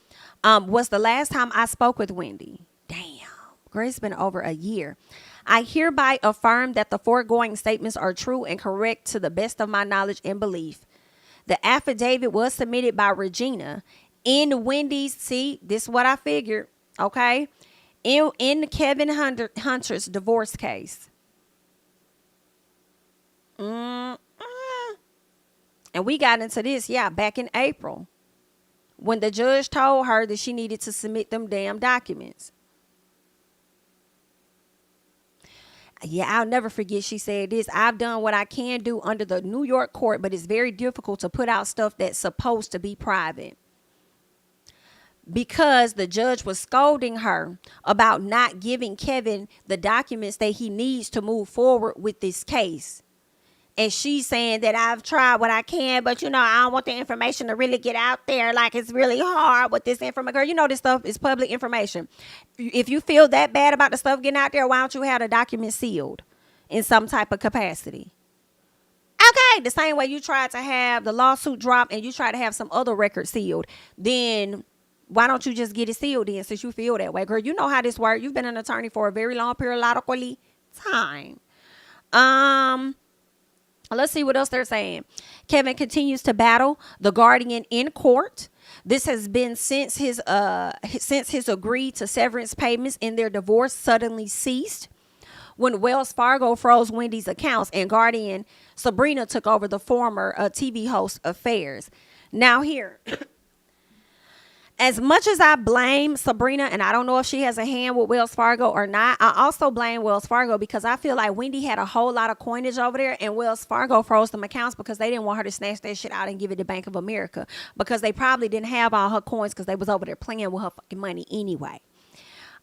was the last time I spoke with Wendy. Damn. Girl, it's been over a year. I hereby affirm that the foregoing statements are true and correct to the best of my knowledge and belief. The affidavit was submitted by Regina in Wendy's, see, this is what I figured, okay, in Kevin Hunter's divorce case. And we got into this, back in April, when the judge told her that she needed to submit them damn documents. Yeah, I'll never forget she said this. I've done what I can do under the New York court, but it's very difficult to put out stuff that's supposed to be private. Because the judge was scolding her about not giving Kevin the documents that he needs to move forward with this case. And she's saying that I've tried what I can, but, I don't want the information to really get out there. Like, it's really hard with this information. Girl, this stuff is public information. If you feel that bad about the stuff getting out there, why don't you have the document sealed in some type of capacity? Okay, the same way you tried to have the lawsuit dropped and you tried to have some other record sealed, then why don't you just get it sealed in since you feel that way? Girl, you know how this works. You've been an attorney for a very long periodically time. Let's see what else they're saying. Kevin continues to battle the guardian in court. This has been since his agree to severance payments in their divorce suddenly ceased when Wells Fargo froze Wendy's accounts and guardian Sabrina took over the former TV host affairs. Now here, as much as I blame Sabrina, and I don't know if she has a hand with Wells Fargo or not, I also blame Wells Fargo because I feel like Wendy had a whole lot of coinage over there and Wells Fargo froze them accounts because they didn't want her to snatch that shit out and give it to Bank of America because they probably didn't have all her coins because they was over there playing with her fucking money anyway.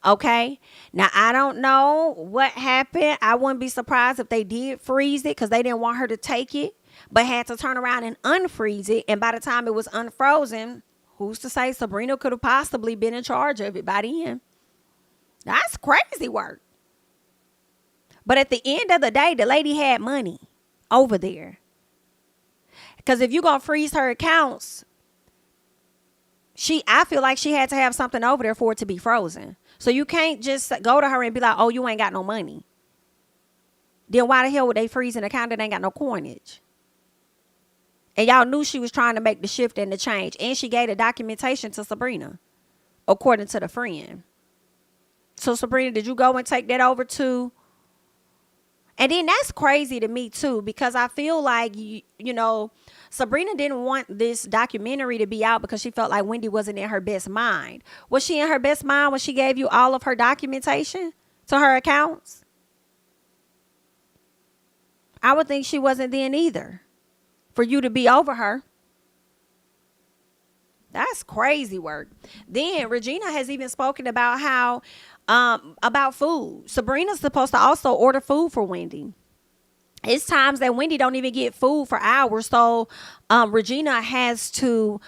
Okay, now I don't know what happened. I wouldn't be surprised if they did freeze it because they didn't want her to take it, but had to turn around and unfreeze it. And by the time it was unfrozen, who's to say Sabrina could have possibly been in charge of it by then? That's crazy work. But at the end of the day, the lady had money over there. Because if you're going to freeze her accounts, I feel like she had to have something over there for it to be frozen. So you can't just go to her and be like, oh, you ain't got no money. Then why the hell would they freeze an account that ain't got no coinage? And y'all knew she was trying to make the shift and the change. And she gave the documentation to Sabrina, according to the friend. So, Sabrina, did you go and take that over to? And then that's crazy to me, too, because I feel like, Sabrina didn't want this documentary to be out because she felt like Wendy wasn't in her best mind. Was she in her best mind when she gave you all of her documentation to her accounts? I would think she wasn't then either. For you to be over her. That's crazy work. Then Regina has even spoken about how, about food. Sabrina's supposed to also order food for Wendy. It's times that Wendy don't even get food for hours. So Regina has to,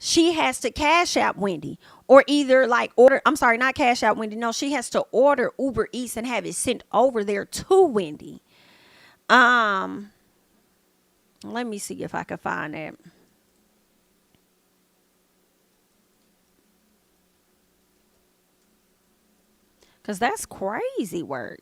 she has to cash out Wendy. Or either not cash out Wendy. No, she has to order Uber Eats and have it sent over there to Wendy. Let me see if I can find that. Because that's crazy work.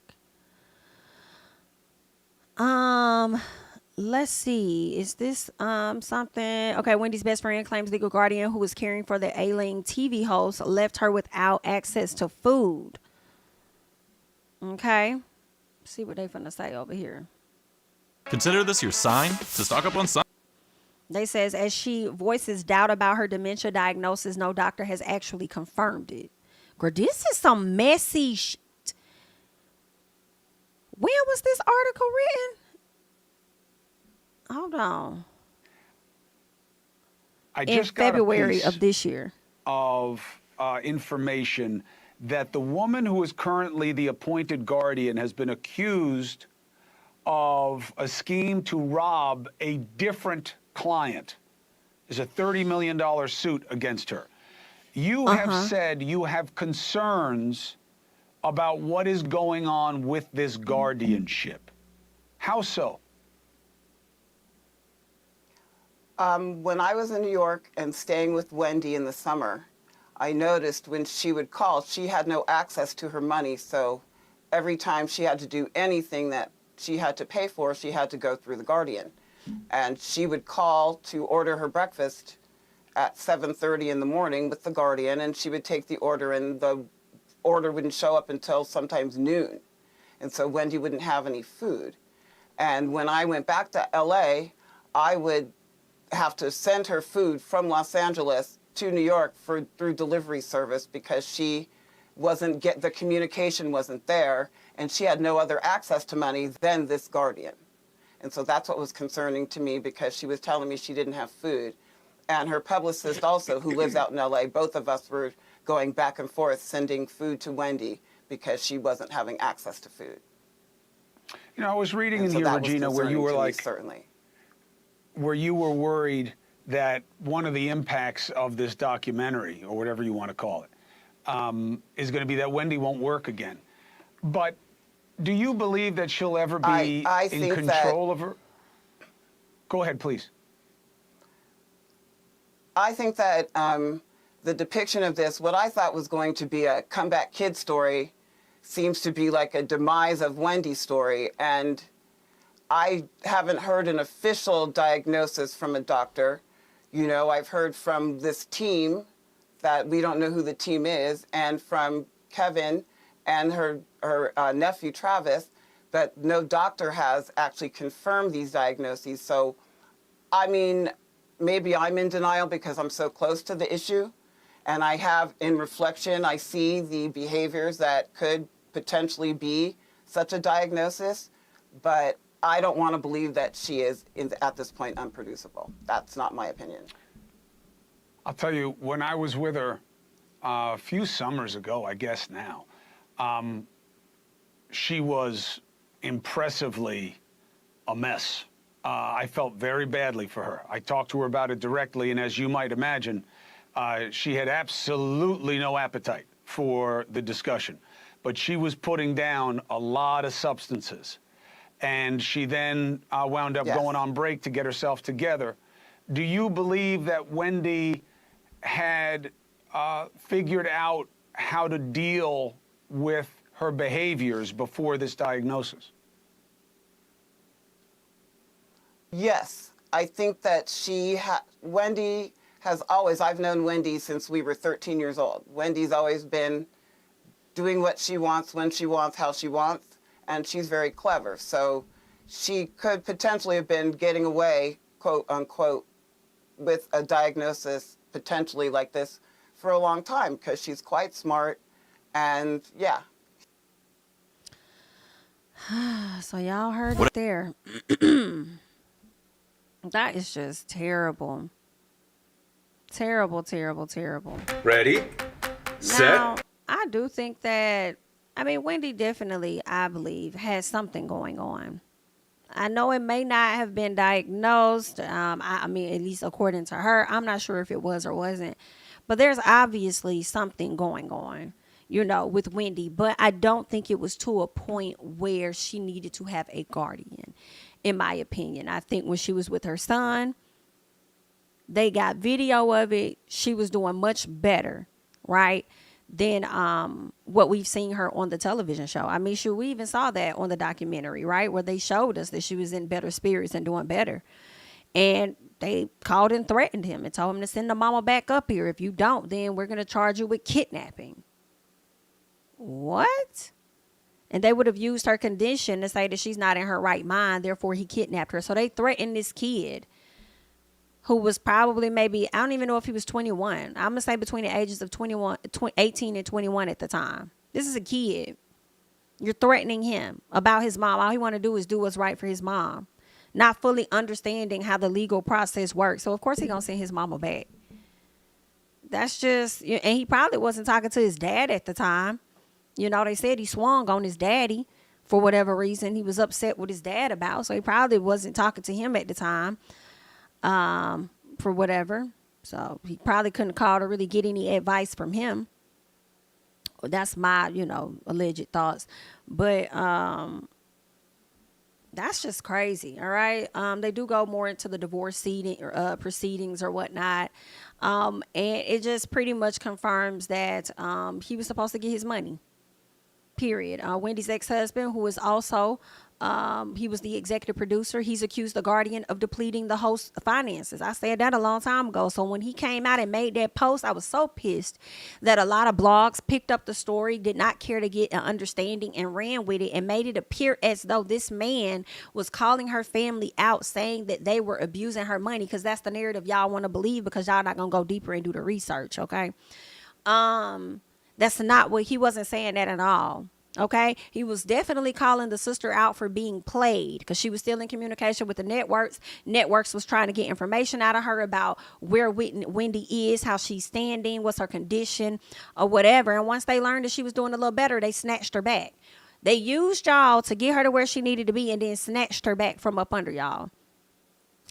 Let's see. Is this something? Okay, Wendy's best friend claims legal guardian who was caring for the ailing TV host left her without access to food. Okay. See what they finna say over here. Consider this your sign to stock up on some. They says as she voices doubt about her dementia diagnosis, no doctor has actually confirmed it. Girl, this is some messy shit. When was this article written? Hold on. I just in got February a piece of this year of information that the woman who is currently the appointed guardian has been accused of a scheme to rob a different client. There's a $30 million suit against her. You have said you have concerns about what is going on with this guardianship. How so? When I was in New York and staying with Wendy in the summer, I noticed when she would call, she had no access to her money. So every time she had to do anything that she had to pay for, she had to go through the guardian. And she would call to order her breakfast at 7:30 in the morning with the guardian, and she would take the order, and the order wouldn't show up until sometimes noon. And so Wendy wouldn't have any food. And when I went back to LA, I would have to send her food from Los Angeles to New York through delivery service because she wasn't the communication wasn't there, and she had no other access to money than this guardian. And so that's what was concerning to me, because she was telling me she didn't have food. And her publicist also, who lives out in LA, both of us were going back and forth sending food to Wendy because she wasn't having access to food. You know, I was reading in here, Regina, where you were like, certainly, where you were worried that one of the impacts of this documentary, or whatever you want to call it, is going to be that Wendy won't work again. But do you believe that she'll ever be in control of her? Go ahead, please. I think that the depiction of this, what I thought was going to be a comeback kid story, seems to be like a demise of Wendy's story. And I haven't heard an official diagnosis from a doctor. You know, I've heard from this team that we don't know who the team is, and from Kevin and her nephew Travis, but no doctor has actually confirmed these diagnoses. So, I mean, maybe I'm in denial because I'm so close to the issue, and I have, in reflection, I see the behaviors that could potentially be such a diagnosis, but I don't want to believe that she is, at this point, unproducible. That's not my opinion. I'll tell you, when I was with her a few summers ago, I guess now, she was impressively a mess. I felt very badly for her. I talked to her about it directly, and as you might imagine, she had absolutely no appetite for the discussion. But she was putting down a lot of substances. And she then wound up going on break to get herself together. Do you believe that Wendy had figured out how to deal with her behaviors before this diagnosis? Yes, I think that Wendy has always, I've known Wendy since we were 13 years old. Wendy's always been doing what she wants, when she wants, how she wants, and she's very clever. So she could potentially have been getting away, quote unquote, with a diagnosis potentially like this for a long time, because she's quite smart, and yeah. So y'all heard it there. That is just terrible. Terrible, terrible, terrible. Ready, Now, set. I do think that, I mean, Wendy definitely, I believe, has something going on. I know it may not have been diagnosed. I mean, at least according to her, I'm not sure if it was or wasn't. But there's obviously something going on, you know, with Wendy. But I don't think it was to a point where she needed to have a guardian, in my opinion. I think when she was with her son, they got video of it. She was doing much better, right, than what we've seen her on the television show. I mean, sure, we even saw that on the documentary, right, where they showed us that she was in better spirits and doing better. And they called and threatened him and told him to send the mama back up here. If you don't, then we're going to charge you with kidnapping. What? And they would have used her condition to say that she's not in her right mind, therefore he kidnapped her. So they threatened this kid who was probably maybe, I don't even know if he was 21. I'm going to say between the ages of 18 and 21 at the time. This is a kid. You're threatening him about his mom. All he want to do is do what's right for his mom, not fully understanding how the legal process works. So, of course, he's going to send his mama back. That's just, and he probably wasn't talking to his dad at the time. You know, they said he swung on his daddy for whatever reason he was upset with his dad about. So he probably wasn't talking to him at the time. For whatever. So he probably couldn't call to really get any advice from him. That's my, alleged thoughts. But that's just crazy. All right. They do go more into the divorce proceedings or whatnot. And it just pretty much confirms that he was supposed to get his money. Period. Wendy's ex-husband, who is also he was the executive producer. He's accused the Guardian of depleting the host's finances. I said that a long time ago. So when he came out and made that post, I was so pissed that a lot of blogs picked up the story, did not care to get an understanding, and ran with it and made it appear as though this man was calling her family out, saying that they were abusing her money, because that's the narrative y'all want to believe, because y'all not going to go deeper and do the research, okay? That's not what he wasn't saying that at all. Okay, he was definitely calling the sister out for being played, because she was still in communication with the networks. Networks was trying to get information out of her about where Wendy is, how she's standing, what's her condition, or whatever. And once they learned that she was doing a little better, they snatched her back. They used y'all to get her to where she needed to be and then snatched her back from up under y'all.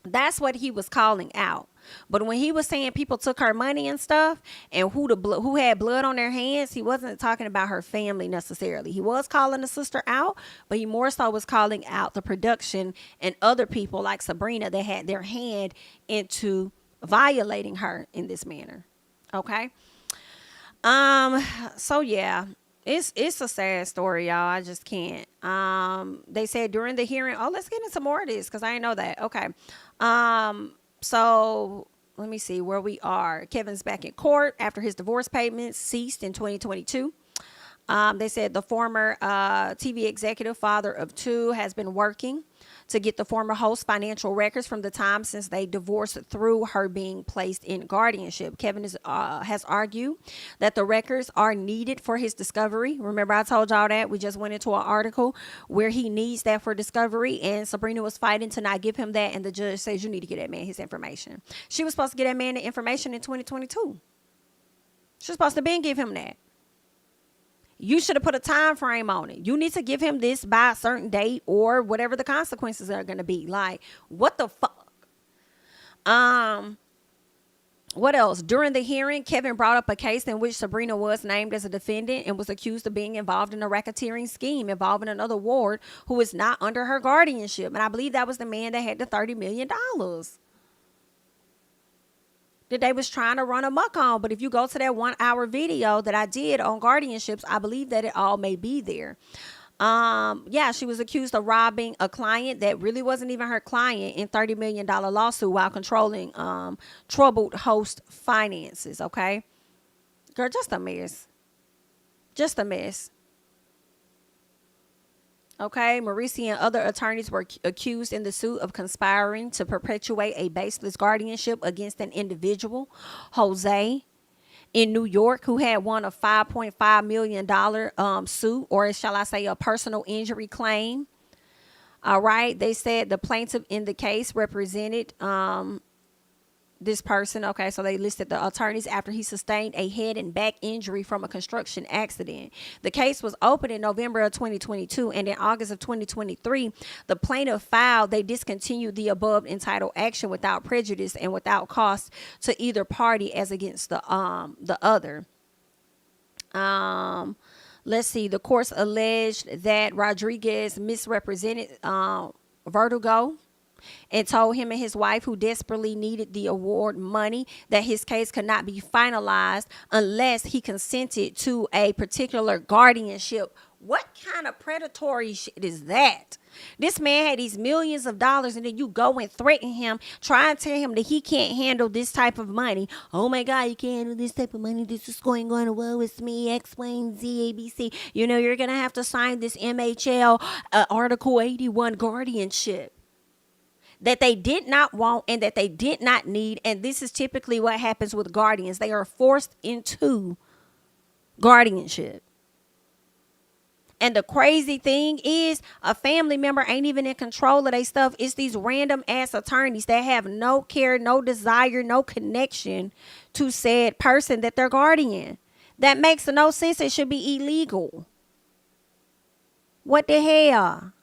That's what he was calling out. But when he was saying people took her money and stuff, and who had blood on their hands, he wasn't talking about her family necessarily. He was calling the sister out, but he more so was calling out the production and other people like Sabrina that had their hand into violating her in this manner. Okay. So yeah, it's a sad story, y'all. I just can't. They said during the hearing, let's get into more of this, because I didn't know that. Okay. So let me see where we are. Kevin's back in court after his divorce payments ceased in 2022. They said the former TV executive, father of two, has been working to get the former host financial records from the time since they divorced through her being placed in guardianship. Kevin has argued that the records are needed for his discovery. Remember, I told y'all that we just went into an article where he needs that for discovery, and Sabrina was fighting to not give him that, and the judge says you need to get that man his information. She was supposed to get that man the information in 2022. She was supposed to give him that. You should have put a time frame on it. You need to give him this by a certain date, or whatever the consequences are going to be. Like, what the fuck? What else? During the hearing, Kevin brought up a case in which Sabrina was named as a defendant and was accused of being involved in a racketeering scheme involving another ward who is not under her guardianship. And I believe that was the man that had the $30 million. That they was trying to run amok on. But if you go to that 1 hour video that I did on guardianships, I believe that it all may be there. Yeah, she was accused of robbing a client that really wasn't even her client in $30 million lawsuit while controlling troubled host finances. Okay, girl, just a mess. Just a mess. Okay, Mauricio and other attorneys were accused in the suit of conspiring to perpetuate a baseless guardianship against an individual, Jose, in New York, who had won a $5.5 million suit, or shall I say a personal injury claim. All right, they said the plaintiff in the case represented this person. Okay, so they listed the attorneys after he sustained a head and back injury from a construction accident. The case was opened in November of 2022, and in August of 2023, the plaintiff filed they discontinued the above entitled action without prejudice and without cost to either party as against the other. Let's see. The courts alleged that Rodriguez misrepresented Verdugo and told him and his wife, who desperately needed the award money, that his case could not be finalized unless he consented to a particular guardianship. What kind of predatory shit is that? This man had these millions of dollars, and then you go and threaten him, try and tell him that he can't handle this type of money. Oh my God, you can't handle this type of money. This is going on well with me, X, Y, and Z, ABC. You know, you're going to have to sign this MHL Article 81 guardianship that they did not want and that they did not need. And this is typically what happens with guardians. They are forced into guardianship. And the crazy thing is, a family member ain't even in control of their stuff. It's these random ass attorneys that have no care, no desire, no connection to said person that they're guardian. That makes no sense. It should be illegal. What the hell?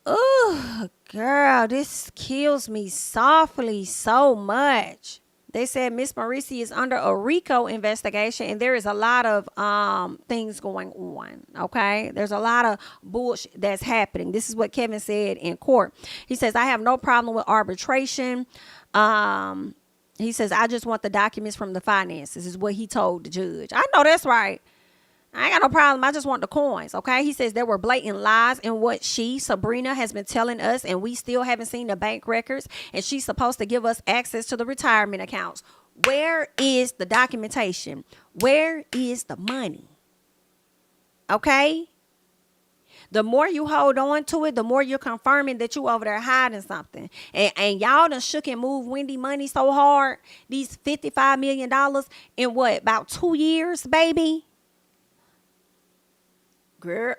Oh, girl, this kills me softly so much. They said Miss Marisi is under a RICO investigation, and there is a lot of things going on, okay? There's a lot of bullshit that's happening. This is what Kevin said in court. He says, I have no problem with arbitration. He says, I just want the documents from the finances, is what he told the judge. I know that's right. I ain't got no problem. I just want the coins, okay? He says there were blatant lies in what Sabrina, has been telling us, and we still haven't seen the bank records, and she's supposed to give us access to the retirement accounts. Where is the documentation? Where is the money? Okay? The more you hold on to it, the more you're confirming that you over there hiding something. And y'all done shook and moved Wendy money so hard, these $55 million in what, about 2 years, baby? Girl,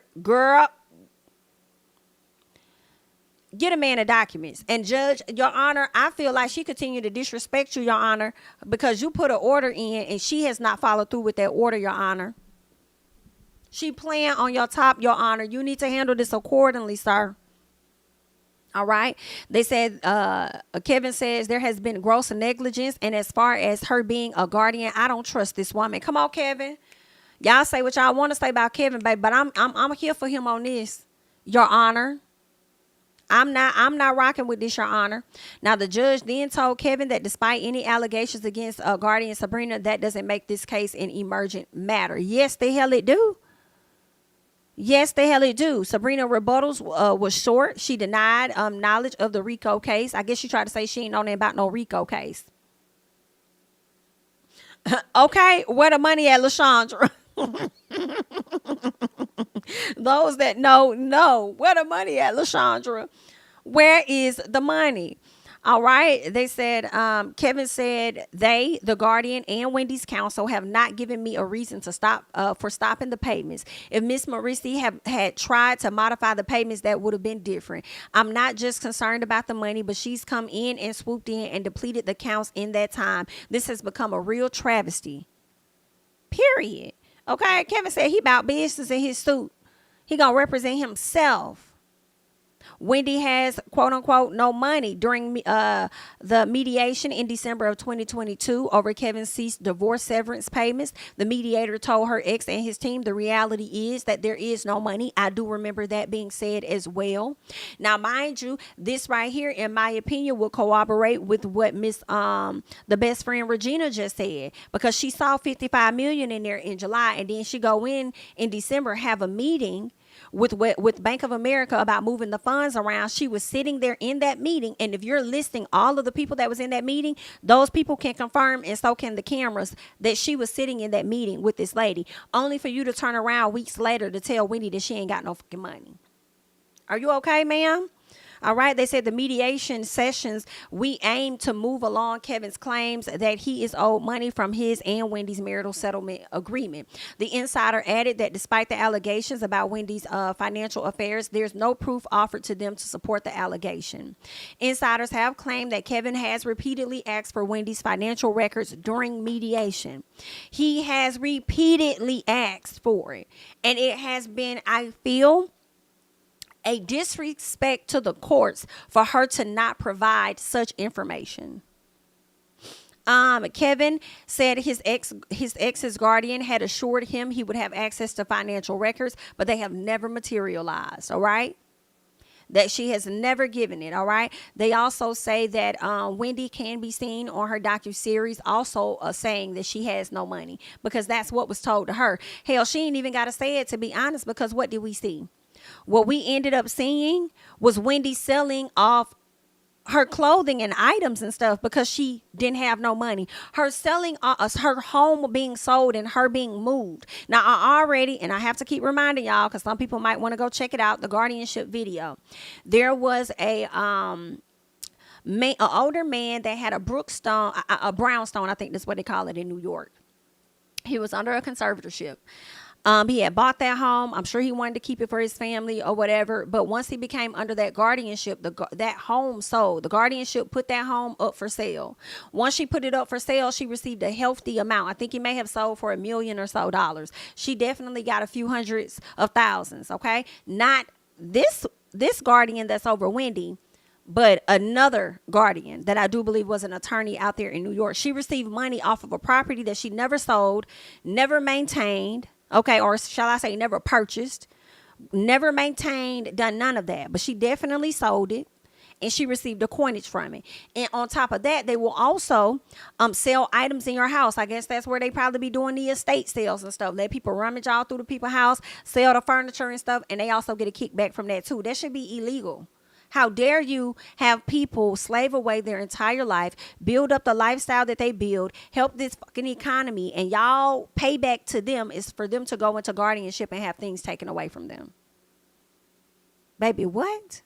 get a man the documents. And Judge, Your Honor, I feel like she continued to disrespect you, Your Honor, because you put an order in and she has not followed through with that order, Your Honor. She playing on your top, Your Honor. You need to handle this accordingly, sir. All right. They said, Kevin says there has been gross negligence. And as far as her being a guardian, I don't trust this woman. Come on, Kevin. Y'all say what y'all want to say about Kevin, baby, but I'm here for him on this, Your Honor. I'm not rocking with this, Your Honor. Now, the judge then told Kevin that despite any allegations against guardian Sabrina, that doesn't make this case an emergent matter. Yes, the hell it do. Yes, the hell it do. Sabrina rebuttals was short. She denied knowledge of the RICO case. I guess she tried to say she ain't know nothing about no RICO case. Okay, where the money at, LaShondra? Those that know where the money at, LaShondra. Where is the money? All right. They said, Kevin said they, the guardian and Wendy's counsel, have not given me a reason to stop for stopping the payments. If Miss Marisi had tried to modify the payments, that would have been different. I'm not just concerned about the money, but she's come in and swooped in and depleted the counts in that time. This has become a real travesty. Period. Okay. Kevin said he about business in his suit. He gonna represent himself. Wendy has, quote unquote, no money during the mediation in December of 2022 over Kevin ceased divorce severance payments. The mediator told her ex and his team the reality is that there is no money. I do remember that being said as well. Now, mind you, this right here, in my opinion, will corroborate with what the best friend Regina just said, because she saw $55 million in there in July, and then she go in December, have a meeting with Bank of America about moving the funds around. She was sitting there in that meeting, and if you're listing all of the people that was in that meeting, those people can confirm, and so can the cameras, that she was sitting in that meeting with this lady, only for you to turn around weeks later to tell Wendy that she ain't got no fucking money. Are you okay, ma'am? All right. They said the mediation sessions, we aim to move along Kevin's claims that he is owed money from his and Wendy's marital settlement agreement. The insider added that despite the allegations about Wendy's financial affairs, there's no proof offered to them to support the allegation. Insiders have claimed that Kevin has repeatedly asked for Wendy's financial records during mediation. He has repeatedly asked for it, and it has been, I feel, a disrespect to the courts for her to not provide such information. Kevin said his ex's guardian had assured him he would have access to financial records, but they have never materialized. All right. that she has never given it. All right. They also say that Wendy can be seen on her docuseries also saying that she has no money, because that's what was told to her. Hell, she ain't even got to say it, to be honest, because what did we see? What we ended up seeing was Wendy selling off her clothing and items and stuff because she didn't have no money. Her selling her home being sold and her being moved. Now, I already, and I have to keep reminding y'all because some people might want to go check it out, the Guardianship video. There was an older man that had a brownstone, I think that's what they call it in New York. He was under a conservatorship. He had bought that home. I'm sure he wanted to keep it for his family or whatever. But once he became under that guardianship, that home sold. The guardianship put that home up for sale. Once she put it up for sale, she received a healthy amount. I think he may have sold for $1 million or so dollars. She definitely got a few hundreds of thousands. Okay, not this guardian that's over Wendy, but another guardian that I do believe was an attorney out there in New York. She received money off of a property that she never sold, never maintained. Okay, or shall I say never purchased, never maintained, done none of that. But she definitely sold it, and she received a coinage from it. And on top of that, they will also sell items in your house. I guess that's where they probably be doing the estate sales and stuff. Let people rummage all through the people's house, sell the furniture and stuff, and they also get a kickback from that too. That should be illegal. How dare you have people slave away their entire life, build up the lifestyle that they build, help this fucking economy, and y'all pay back to them is for them to go into guardianship and have things taken away from them. Baby, what?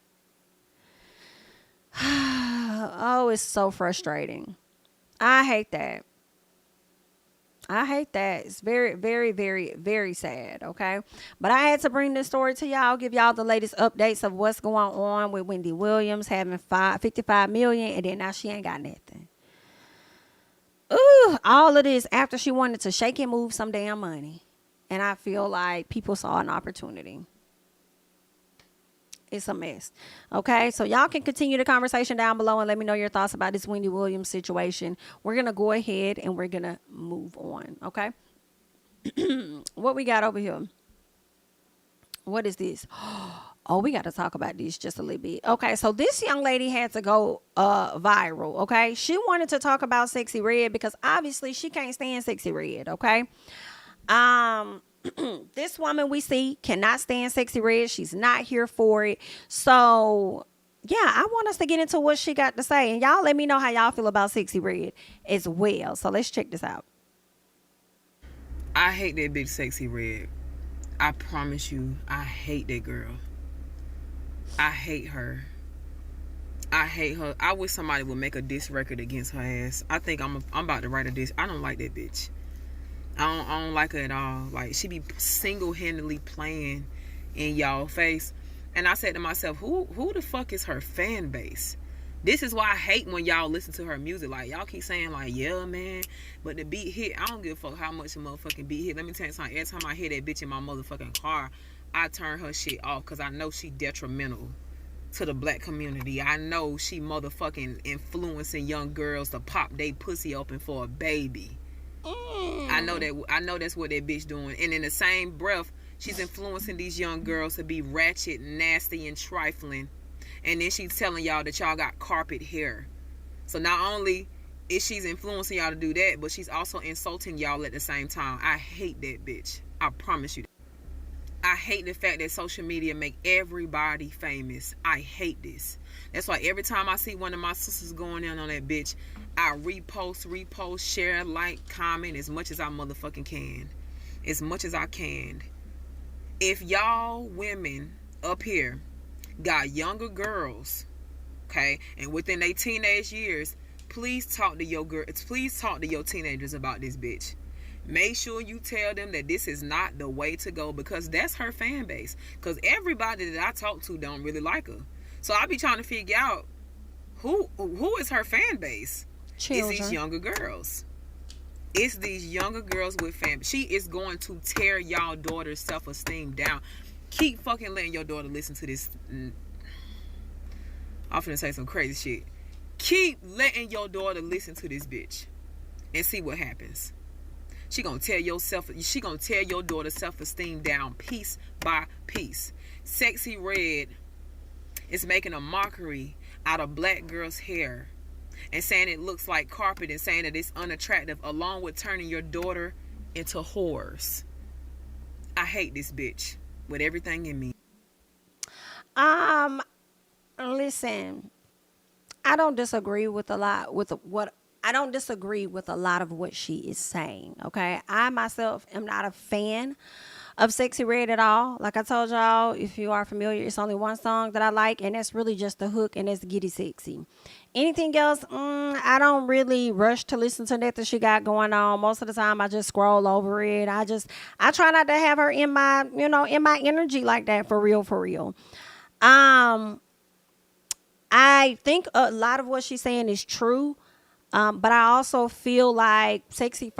Oh, it's so frustrating. I hate that. It's very, very, very, very sad, okay? But I had to bring this story to y'all, give y'all the latest updates of what's going on with Wendy Williams having $55 million, and then now she ain't got nothing. Ooh, all of this after she wanted to shake and move some damn money. And I feel like people saw an opportunity. It's a mess. Okay, so y'all can continue the conversation down below and let me know your thoughts about this Wendy Williams situation. We're going to go ahead and we're going to move on. Okay. What we got over here? What is this? Oh, we got to talk about this just a little bit. Okay, so this young lady had to go viral. Okay, she wanted to talk about Sexy Red because obviously she can't stand Sexy Red. Okay. This woman we see cannot stand Sexy Red. She's not here for it. So, yeah, I want us to get into what she got to say. And y'all let me know how y'all feel about Sexy Red as well. So let's check this out. I hate that bitch Sexy Red. I promise you, I hate that girl. I hate her. I hate her. I wish somebody would make a diss record against her ass. I think I'm about to write a diss. I don't like that bitch. I don't like her at all. Like, she be single-handedly playing in y'all face. And I said to myself, who the fuck is her fan base? This is why I hate when y'all listen to her music. Like, y'all keep saying, like, yeah, man, but the beat hit. I don't give a fuck how much the motherfucking beat hit. Let me tell you something. Every time I hear that bitch in my motherfucking car, I turn her shit off because I know she detrimental to the black community. I know she motherfucking influencing young girls to pop they pussy open for a baby. I know that's what that bitch doing. And in the same breath, she's influencing these young girls to be ratchet, nasty, and trifling. And then she's telling y'all that y'all got carpet hair. So not only is she's influencing y'all to do that, but she's also insulting y'all at the same time. I hate that bitch. I promise you. I hate the fact that social media make everybody famous. I hate this. That's why every time I see one of my sisters going in on that bitch, I repost, share, like, comment as much as I motherfucking can. As much as I can. If y'all women up here got younger girls, okay, and within their teenage years, please talk to your girls. Please talk to your teenagers about this bitch. Make sure you tell them that this is not the way to go, because that's her fan base. Because everybody that I talk to don't really like her. So I be trying to figure out who is her fan base. Children. It's these younger girls. It's these younger girls with fam. She is going to tear y'all daughter's self-esteem down. Keep fucking letting your daughter listen to this. I'm finna say some crazy shit. Keep letting your daughter listen to this bitch and see what happens. She gonna tear your daughter's self-esteem down piece by piece. Sexy Red is making a mockery out of black girls' hair and saying it looks like carpet and saying that it's unattractive, along with turning your daughter into whores. I hate this bitch with everything in me. Listen, I don't disagree with a lot I don't disagree with a lot of what she is saying. Okay, I myself am not a fan of Sexy Red at all. Like I told y'all, if you are familiar, it's only one song that I like, and that's really just the hook, and that's Get It Sexy. Anything else, I don't really rush to listen to that she got going on. Most of the time, I just scroll over it. I try not to have her in my, in my energy like that, for real. I think a lot of what she's saying is true. But I also feel like Sexy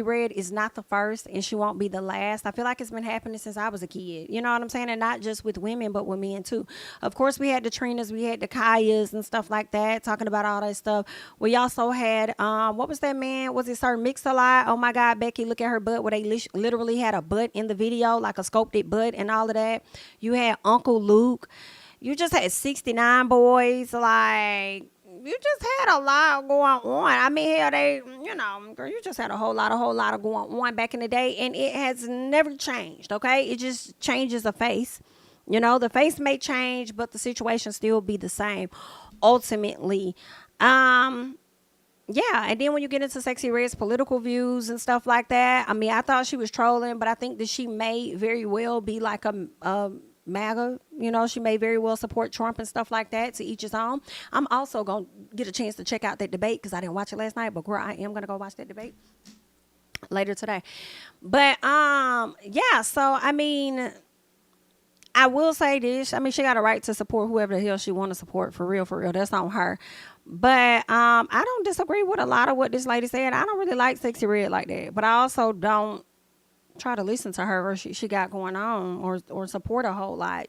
Red is not the first, and she won't be the last. I feel like it's been happening since I was a kid. You know what I'm saying? And not just with women, but with men too. Of course, we had the Trinas, we had the Kayas and stuff like that, talking about all that stuff. We also had, what was that man? Was it Sir Mix-a-Lot? Oh my God, Becky, look at her butt, where they literally had a butt in the video, like a sculpted butt and all of that. You had Uncle Luke. You just had 69 boys, like... You just had a lot going on. I mean, hell, girl, you just had a whole lot of going on back in the day, and it has never changed, okay? It just changes the face. The face may change, but the situation still be the same, ultimately. Yeah, and then when you get into Sexy Red's political views and stuff like that, I mean, I thought she was trolling, but I think that she may very well be like a MAGA, she may very well support Trump and stuff like that, to each his own. I'm also going to get a chance to check out that debate because I didn't watch it last night, but girl, I am going to go watch that debate later today. But, yeah, so, I mean, I will say this. I mean, she got a right to support whoever the hell she want to support, for real. That's on her. But I don't disagree with a lot of what this lady said. I don't really like Sexy Red like that, but I also don't try to listen to her or she got going on or support a whole lot,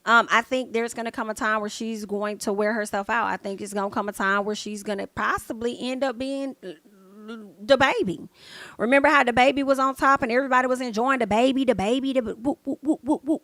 I think there's going to come a time where she's going to wear herself out. I think it's going to come a time where she's going to possibly end up being the baby. Remember how the baby was on top and everybody was enjoying the baby, woo, woo, woo, woo, woo,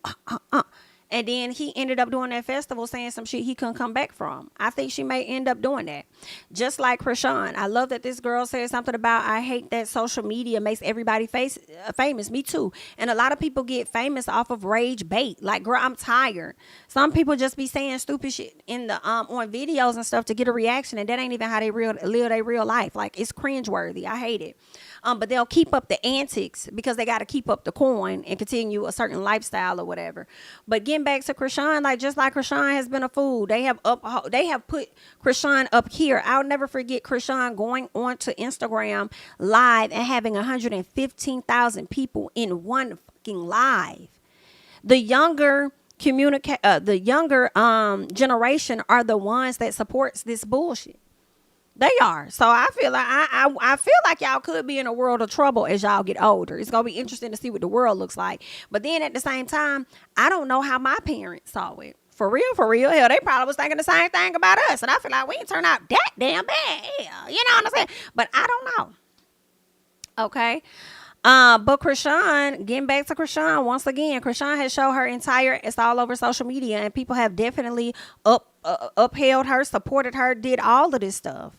and then he ended up doing that festival saying some shit he couldn't come back from. I think she may end up doing that. Just like Krishan. I love that this girl said something about, I hate that social media makes everybody famous. Me too. And a lot of people get famous off of rage bait. Like, girl, I'm tired. Some people just be saying stupid shit in the on videos and stuff to get a reaction, and that ain't even how they live their real life. Like, it's cringeworthy. I hate it. But they'll keep up the antics because they got to keep up the coin and continue a certain lifestyle or whatever. But getting back to Krishan, like, just like Krishan has been a fool, they have put Krishan up here. I'll never forget Krishan going on to Instagram live and having 115,000 people in one fucking live. The younger generation are the ones that supports this bullshit. They are. So I feel like I feel like y'all could be in a world of trouble as y'all get older. It's gonna be interesting to see what the world looks like. But then at the same time, I don't know how my parents saw it. For real. Hell, they probably was thinking the same thing about us. And I feel like we didn't turn out that damn bad. Hell, you know what I'm saying? But I don't know. Okay. But Krishan, getting back to Krishan, once again, Krishan has shown her it's all over social media, and people have definitely upheld her, supported her, did all of this stuff.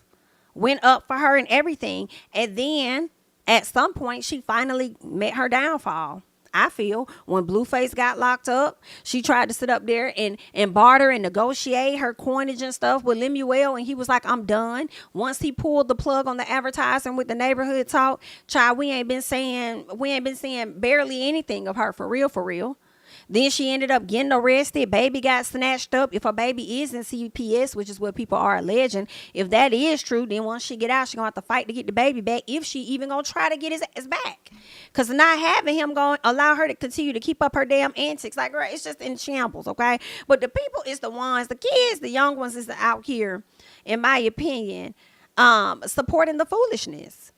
Went up for her and everything. And then at some point, she finally met her downfall. I feel when Blueface got locked up, she tried to sit up there and barter and negotiate her coinage and stuff with Lemuel, and he was like, I'm done. Once he pulled the plug on the advertising with the neighborhood talk, child, we ain't been seeing barely anything of her, for real. Then she ended up getting arrested. Baby got snatched up. If her baby is in CPS, which is what people are alleging, if that is true, then once she get out, she's going to have to fight to get the baby back, if she even going to try to get his ass back. Because not having him allow her to continue to keep up her damn antics. Like, girl, it's just in shambles, okay? But the people is the ones, the kids, the young ones is out here, in my opinion, supporting the foolishness.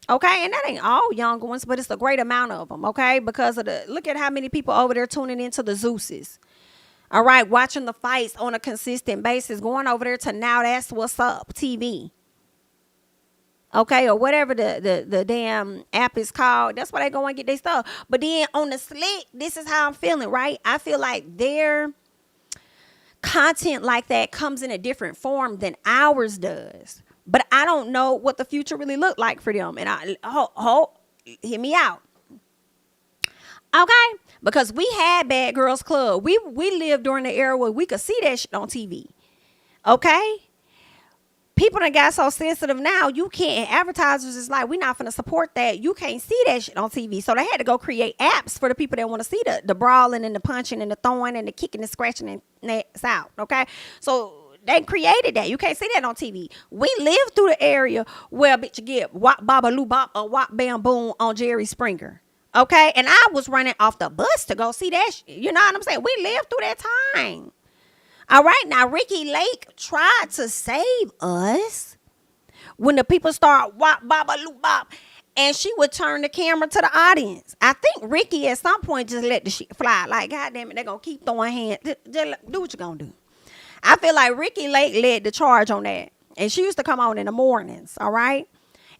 Okay, and that ain't all young ones, but it's a great amount of them, okay? Because of look at how many people over there tuning into the Zeus's. All right, watching the fights on a consistent basis, going over there to Now That's What's Up TV. Okay, or whatever the damn app is called. That's why they go and get their stuff. But then on the slick, this is how I'm feeling, right? I feel like they're content like that comes in a different form than ours does. But I don't know what the future really looked like for them. And hear me out. Okay? Because we had Bad Girls Club. We lived during the era where we could see that shit on TV. Okay? People that got so sensitive now, you can't. Advertisers is like, we're not going to support that. You can't see that shit on TV. So they had to go create apps for the people that want to see the brawling and the punching and the throwing and the kicking and scratching and that's out. Okay? So they created that. You can't see that on TV. We lived through the area where bitch you get wop baba loo bop or wop bam boom on Jerry Springer. Okay? And I was running off the bus to go see that shit. You know what I'm saying? We lived through that time. All right, now Ricki Lake tried to save us when the people start wop baba loop bop, and she would turn the camera to the audience. I think Ricki at some point just let the shit fly. Like, goddamn it, they're gonna keep throwing hands. Just do what you're gonna do. I feel like Ricki Lake led the charge on that, and she used to come on in the mornings. All right,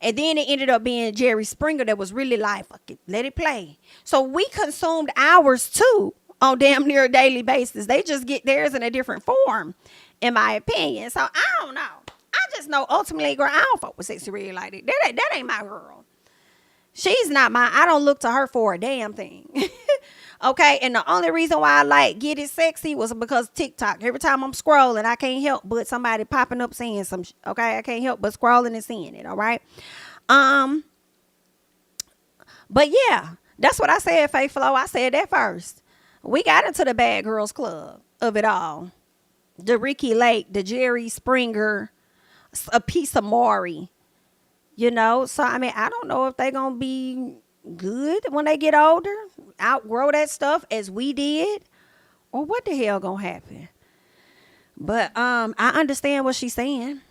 and then it ended up being Jerry Springer that was really like, fuck it, let it play. So we consumed ours too. On damn near a daily basis. They just get theirs in a different form, in my opinion. So I don't know. I just know ultimately, girl, I don't fuck with Sexy Red like that. That ain't my girl. She's not mine. I don't look to her for a damn thing. Okay, and the only reason why I like Get It Sexy was because TikTok. Every time I'm scrolling, I can't help but somebody popping up saying some okay, I can't help but scrolling and seeing it, all right? But yeah, that's what I said, Faith Flo. I said that first. We got into the Bad Girls Club of it all. The Ricki Lake, the Jerry Springer, a piece of Maury. You know? So, I mean, I don't know if they're going to be good when they get older. Outgrow that stuff as we did. Or what the hell going to happen? But I understand what she's saying.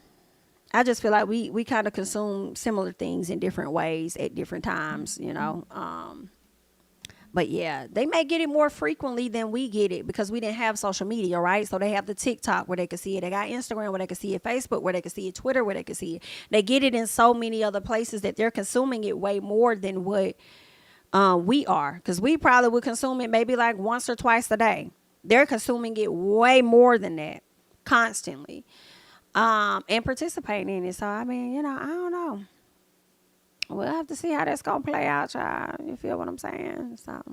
I just feel like we kind of consume similar things in different ways at different times, you know? But yeah, they may get it more frequently than we get it because we didn't have social media, right? So they have the TikTok where they can see it. They got Instagram where they can see it, Facebook where they can see it, Twitter where they can see it. They get it in so many other places that they're consuming it way more than what we are. Because we probably would consume it maybe like once or twice a day. They're consuming it way more than that constantly and participating in it. So, I mean, you know, I don't know. We'll have to see how that's going to play out, y'all. You feel what I'm saying? So,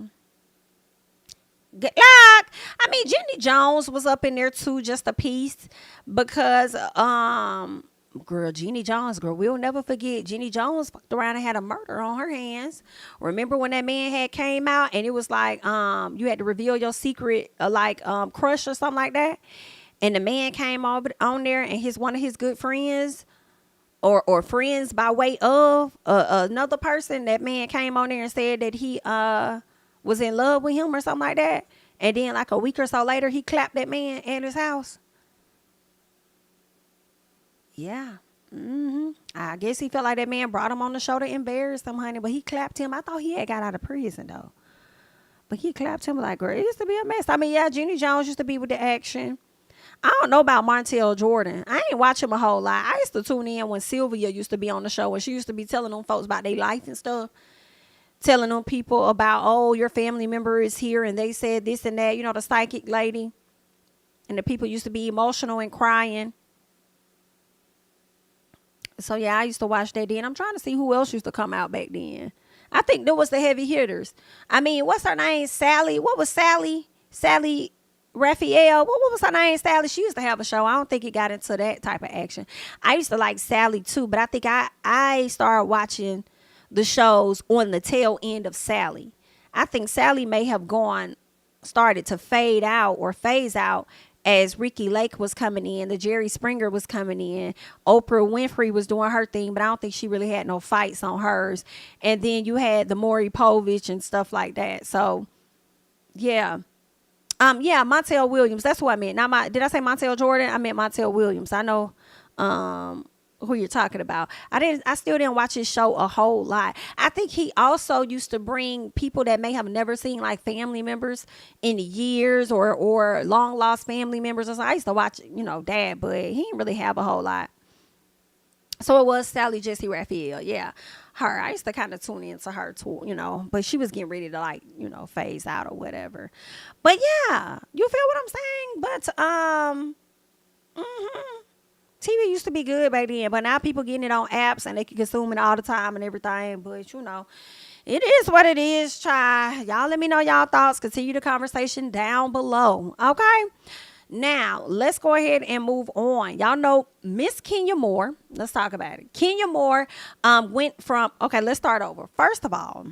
good luck. I mean, Jenny Jones was up in there too, just a piece. Because, girl, Jenny Jones, girl, we'll never forget. Jenny Jones fucked around and had a murder on her hands. Remember when that man had came out and it was like, you had to reveal your secret, crush or something like that? And the man came on there and one of his good friends, or friends by way of another person, that man came on there and said that he was in love with him or something like that. And then like a week or so later, he clapped that man at his house. Yeah. I guess he felt like that man brought him on the show to embarrass him, honey. But he clapped him. I thought he had got out of prison, though. But he clapped him like, girl, it used to be a mess. I mean, yeah, Jenny Jones used to be with the action. I don't know about Montel Jordan. I ain't watch him a whole lot. I used to tune in when Sylvia used to be on the show, and she used to be telling them folks about their life and stuff. Telling them people about, oh, your family member is here, and they said this and that. You know, the psychic lady. And the people used to be emotional and crying. So, yeah, I used to watch that then. I'm trying to see who else used to come out back then. I think there was the heavy hitters. I mean, what's her name? Sally. What was Sally? Sally Raphael. What was her name? Sally. She used to have a show. I don't think it got into that type of action. I used to like Sally too, but I think I started watching the shows on the tail end of Sally. I think Sally may have started to fade out or phase out as Ricki Lake was coming in, the Jerry Springer was coming in, Oprah Winfrey was doing her thing, but I don't think she really had no fights on hers. And then you had the Maury Povich and stuff like that. So, yeah. Yeah, Montel Williams. That's what I meant. Did I say Montel Jordan? I meant Montel Williams. I know who you're talking about. I still didn't watch his show a whole lot. I think he also used to bring people that may have never seen, like family members in years or long lost family members or something. I used to watch, Dad, but he didn't really have a whole lot. So it was Sally Jesse Raphael. Yeah. Her. I used to kind of tune into her too, you know, but she was getting ready to like, you know, phase out or whatever. But yeah, you feel what I'm saying? But TV used to be good back then, but now people getting it on apps and they can consume it all the time and everything. But you know, it is what it is, child. Y'all let me know y'all thoughts. Continue the conversation down below. Okay? Now, let's go ahead and move on. Y'all know Miss Kenya Moore. Let's talk about it. Kenya Moore went from, okay, let's start over. First of all,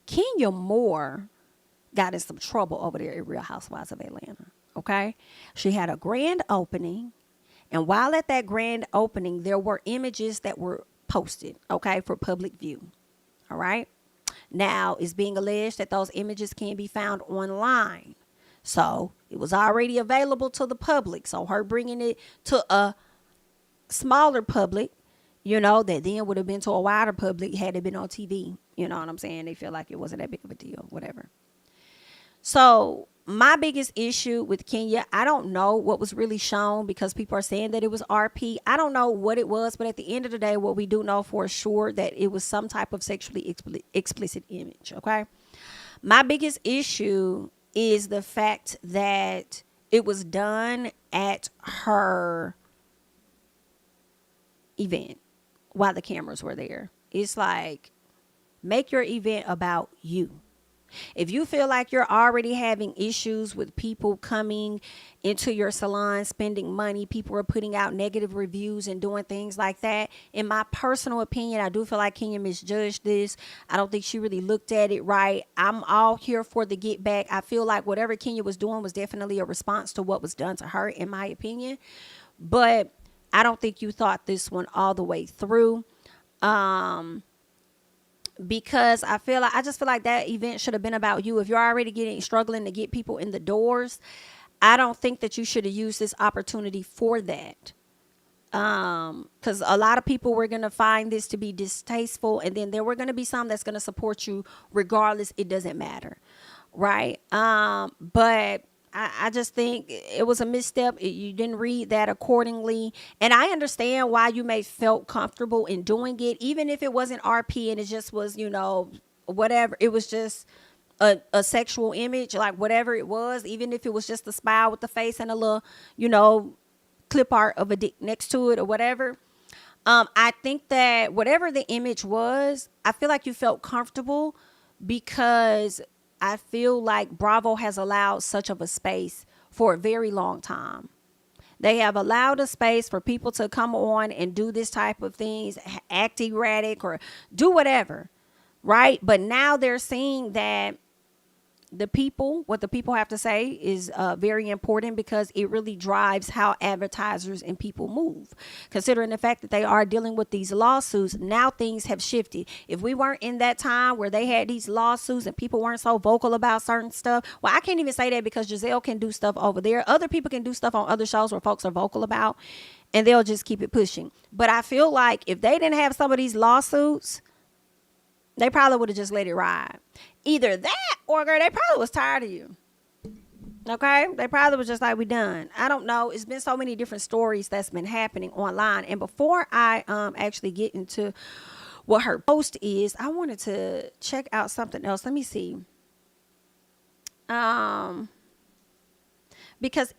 Kenya Moore got in some trouble over there at Real Housewives of Atlanta. Okay? She had a grand opening. And while at that grand opening, there were images that were posted, okay, for public view. All right? Now, it's being alleged that those images can be found online. So it was already available to the public. So her bringing it to a smaller public, you know, that then would have been to a wider public had it been on TV. You know what I'm saying? They feel like it wasn't that big of a deal, whatever. So my biggest issue with Kenya, I don't know what was really shown because people are saying that it was RP. I don't know what it was, but at the end of the day, what we do know for sure that it was some type of sexually explicit image, okay? My biggest issue is the fact that it was done at her event while the cameras were there. It's like, make your event about you. If you feel like you're already having issues with people coming into your salon, spending money, people are putting out negative reviews and doing things like that, in my personal opinion, I do feel like Kenya misjudged this. I don't think she really looked at it right. I'm all here for the get back. I feel like whatever Kenya was doing was definitely a response to what was done to her, in my opinion. But I don't think you thought this one all the way through. Because I just feel like that event should have been about you. If you're already struggling to get people in the doors, I don't think that you should have used this opportunity for that. Because a lot of people were going to find this to be distasteful, and then there were going to be some that's going to support you regardless. It doesn't matter, right? But I just think it was a misstep. You didn't read that accordingly. And I understand why you may felt comfortable in doing it, even if it wasn't RP and it just was, you know, whatever. It was just a sexual image, like whatever it was, even if it was just a smile with the face and a little, you know, clip art of a dick next to it or whatever. I think that whatever the image was, I feel like you felt comfortable because I feel like Bravo has allowed such of a space for a very long time. They have allowed a space for people to come on and do this type of things, act erratic or do whatever, right? But now they're seeing that what the people have to say is very important because it really drives how advertisers and people move. Considering the fact that they are dealing with these lawsuits, now things have shifted. If we weren't in that time where they had these lawsuits and people weren't so vocal about certain stuff, well, I can't even say that because Gizelle can do stuff over there. Other people can do stuff on other shows where folks are vocal about, and they'll just keep it pushing. But I feel like if they didn't have some of these lawsuits, they probably would have just let it ride. Either that or, girl, they probably was tired of you. Okay? They probably was just like, we done. I don't know. It's been so many different stories that's been happening online. And before I actually get into what her post is, I wanted to check out something else. Let me see. Because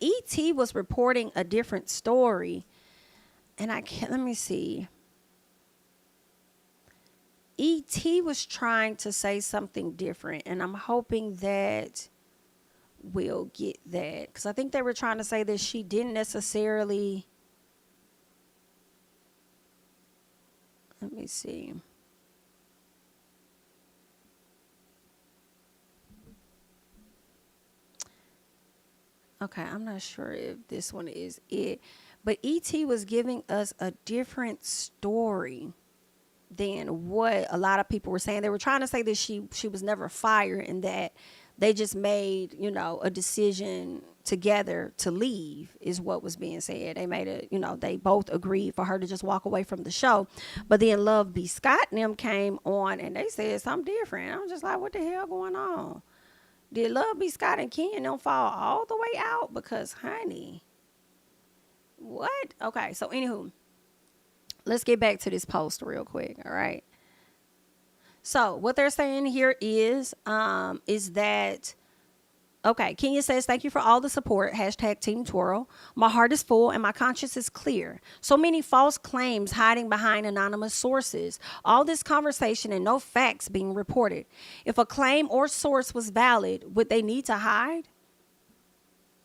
ET was reporting a different story. And let me see. ET was trying to say something different, and I'm hoping that we'll get that, because I think they were trying to say that she didn't necessarily, let me see. Okay, I'm not sure if this one is it, but ET was giving us a different story than what a lot of people were saying. They were trying to say that she was never fired and that they just made, you know, a decision together to leave is what was being said. They made it, you know, they both agreed for her to just walk away from the show. But then Love B. Scott and them came on and they said something different. I'm just like, what the hell going on? Did Love B. Scott and Ken don't fall all the way out? Because, honey, what? Okay, so anywho, let's get back to this post real quick. All right. So what they're saying here is that, okay, Kenya says, thank you for all the support. Hashtag Team Twirl. My heart is full and my conscience is clear. So many false claims hiding behind anonymous sources. All this conversation and no facts being reported. If a claim or source was valid, would they need to hide?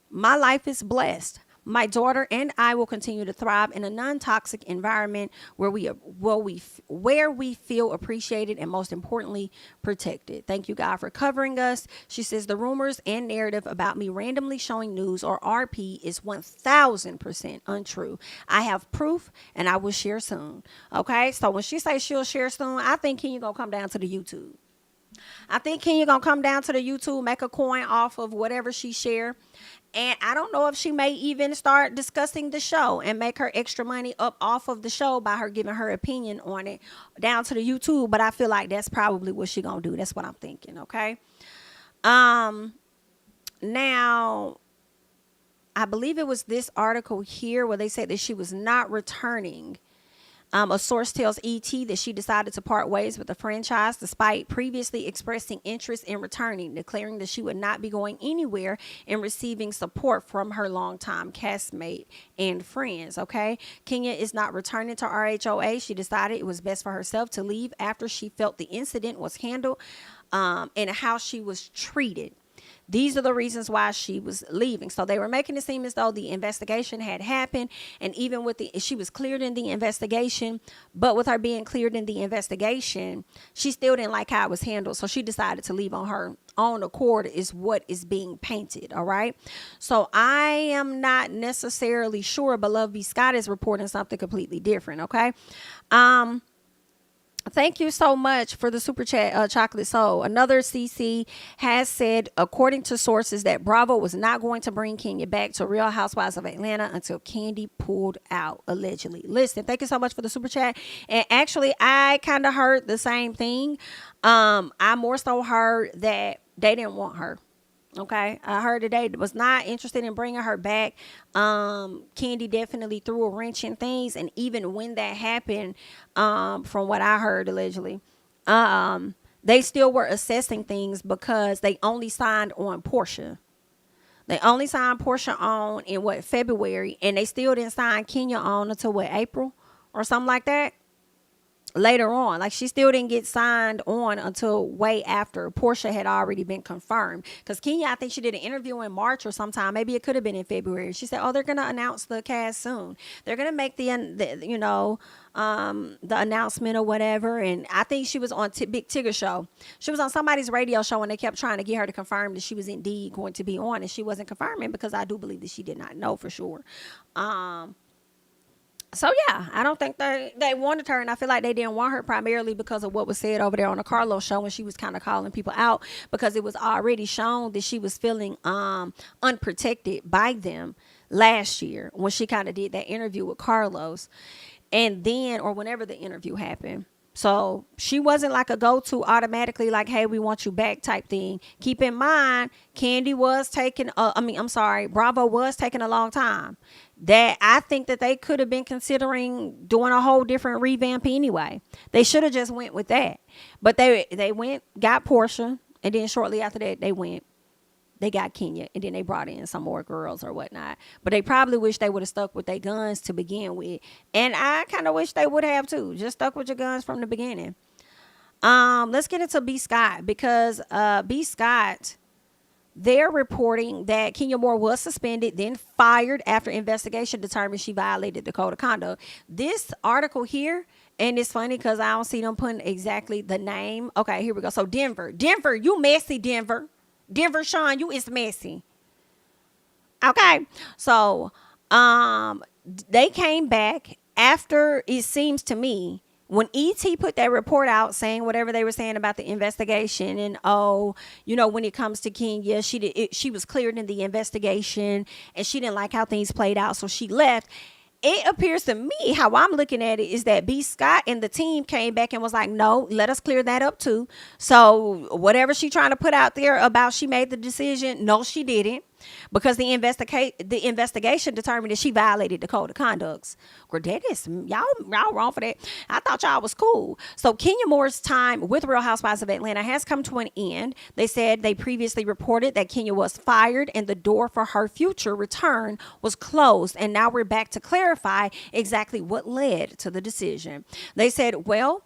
My life is blessed. My daughter and I will continue to thrive in a non-toxic environment where we feel appreciated and, most importantly, protected. Thank you, God, for covering us. She says the rumors and narrative about me randomly showing news or RP is 1,000% untrue. I have proof and I will share soon. Okay, so when she says she'll share soon, I think Kenya gonna come down to the YouTube. I think Kenya gonna come down to the YouTube, make a coin off of whatever she share. And I don't know if she may even start discussing the show and make her extra money up off of the show by her giving her opinion on it down to the YouTube. But I feel like that's probably what she gonna do. That's what I'm thinking. Okay. Now, I believe it was this article here where they said that she was not returning. A source tells ET that she decided to part ways with the franchise despite previously expressing interest in returning, declaring that she would not be going anywhere and receiving support from her longtime castmate and friends. Okay, Kenya is not returning to RHOA. She decided it was best for herself to leave after she felt the incident was handled and how she was treated. These are the reasons why she was leaving. So they were making it seem as though the investigation had happened. And even with she was cleared in the investigation, but with her being cleared in the investigation, she still didn't like how it was handled. So she decided to leave on her own accord is what is being painted. All right. So I am not necessarily sure, but Love B. Scott is reporting something completely different. Okay. Thank you so much for the super chat, Chocolate Soul. Another CC has said, according to sources, that Bravo was not going to bring Kenya back to Real Housewives of Atlanta until Kandi pulled out, allegedly. Listen, thank you so much for the super chat. And actually, I kind of heard the same thing. I more so heard that they didn't want her. Okay, I heard that they was not interested in bringing her back. Kandi definitely threw a wrench in things, and even when that happened, from what I heard allegedly, they still were assessing things because they only signed on Portia. They only signed Portia on in February, and they still didn't sign Kenya on until April or something like that. Later on, like she still didn't get signed on until way after Portia had already been confirmed. Because Kenya, I think she did an interview in March or sometime. Maybe it could have been in February. She said, "Oh, they're gonna announce the cast soon. They're gonna make the announcement or whatever." And I think she was on Big Tigger show. She was on somebody's radio show, and they kept trying to get her to confirm that she was indeed going to be on, and she wasn't confirming because I do believe that she did not know for sure. So, yeah, I don't think they wanted her, and I feel like they didn't want her primarily because of what was said over there on the Carlos show when she was kind of calling people out because it was already shown that she was feeling unprotected by them last year when she kind of did that interview with Carlos and then or whenever the interview happened. So she wasn't like a go-to automatically like, hey, we want you back type thing. Keep in mind, Kandi was taking, Bravo was taking a long time. That I think that they could have been considering doing a whole different revamp anyway. They should have just went with that. But they went, got Portia, and then shortly after that, they got Kenya, and then they brought in some more girls or whatnot. But they probably wish they would have stuck with their guns to begin with. And I kind of wish they would have too. Just stuck with your guns from the beginning. Let's get into B. Scott because B. Scott, they're reporting that Kenya Moore was suspended, then fired after investigation determined she violated the code of conduct. This article here, and it's funny because I don't see them putting exactly the name. Okay, here we go. So Denver, you messy Denver. Denver Sean, you is messy. Okay, so they came back after, it seems to me, when ET put that report out saying whatever they were saying about the investigation and when it comes to Kenya, she was cleared in the investigation and she didn't like how things played out, so she left. It appears to me, how I'm looking at it, is that B. Scott and the team came back and was like, no, let us clear that up too. So whatever she trying to put out there about she made the decision, no, she didn't. because the investigation determined that she violated the code of conduct. Girl, that is, y'all wrong for that. I thought y'all was cool. So Kenya Moore's time with Real Housewives of Atlanta has come to an end. They said they previously reported that Kenya was fired and the door for her future return was closed. And now we're back to clarify exactly what led to the decision. They said, well,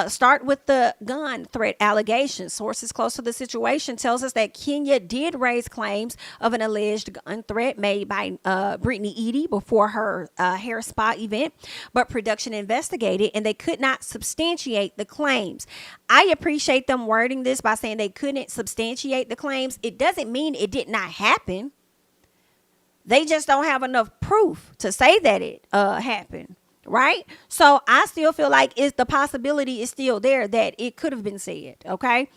start with the gun threat allegations. Sources close to the situation tells us that Kenya did raise claims of an alleged gun threat made by Brittany Edie before her hair spa event, but production investigated and they could not substantiate the claims. I appreciate them wording this by saying they couldn't substantiate the claims. It doesn't mean it did not happen. They just don't have enough proof to say that it happened. Right? So I still feel like the possibility is still there that it could have been said. Okay.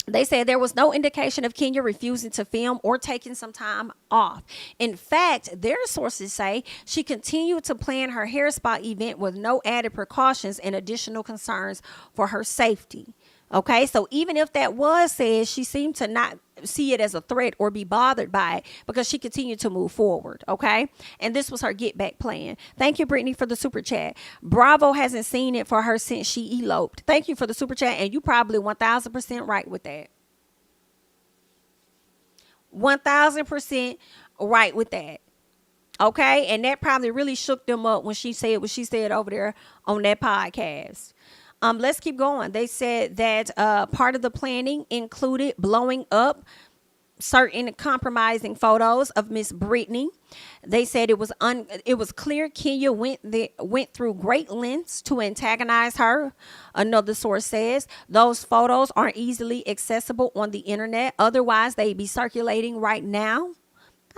They said there was no indication of Kenya refusing to film or taking some time off. In fact, their sources say she continued to plan her hair spa event with no added precautions and additional concerns for her safety. Okay, so even if that was said, she seemed to not see it as a threat or be bothered by it because she continued to move forward. Okay, and this was her get back plan. Thank you, Brittany, for the super chat. Bravo hasn't seen it for her since she eloped. Thank you for the super chat, and you probably 1,000% right with that. 1,000% right with that. Okay, and that probably really shook them up when she said what she said over there on that podcast. Let's keep going. They said that part of the planning included blowing up certain compromising photos of Miss Brittany. They said it was clear Kenya went through great lengths to antagonize her. Another source says those photos aren't easily accessible on the internet. Otherwise, they'd be circulating right now.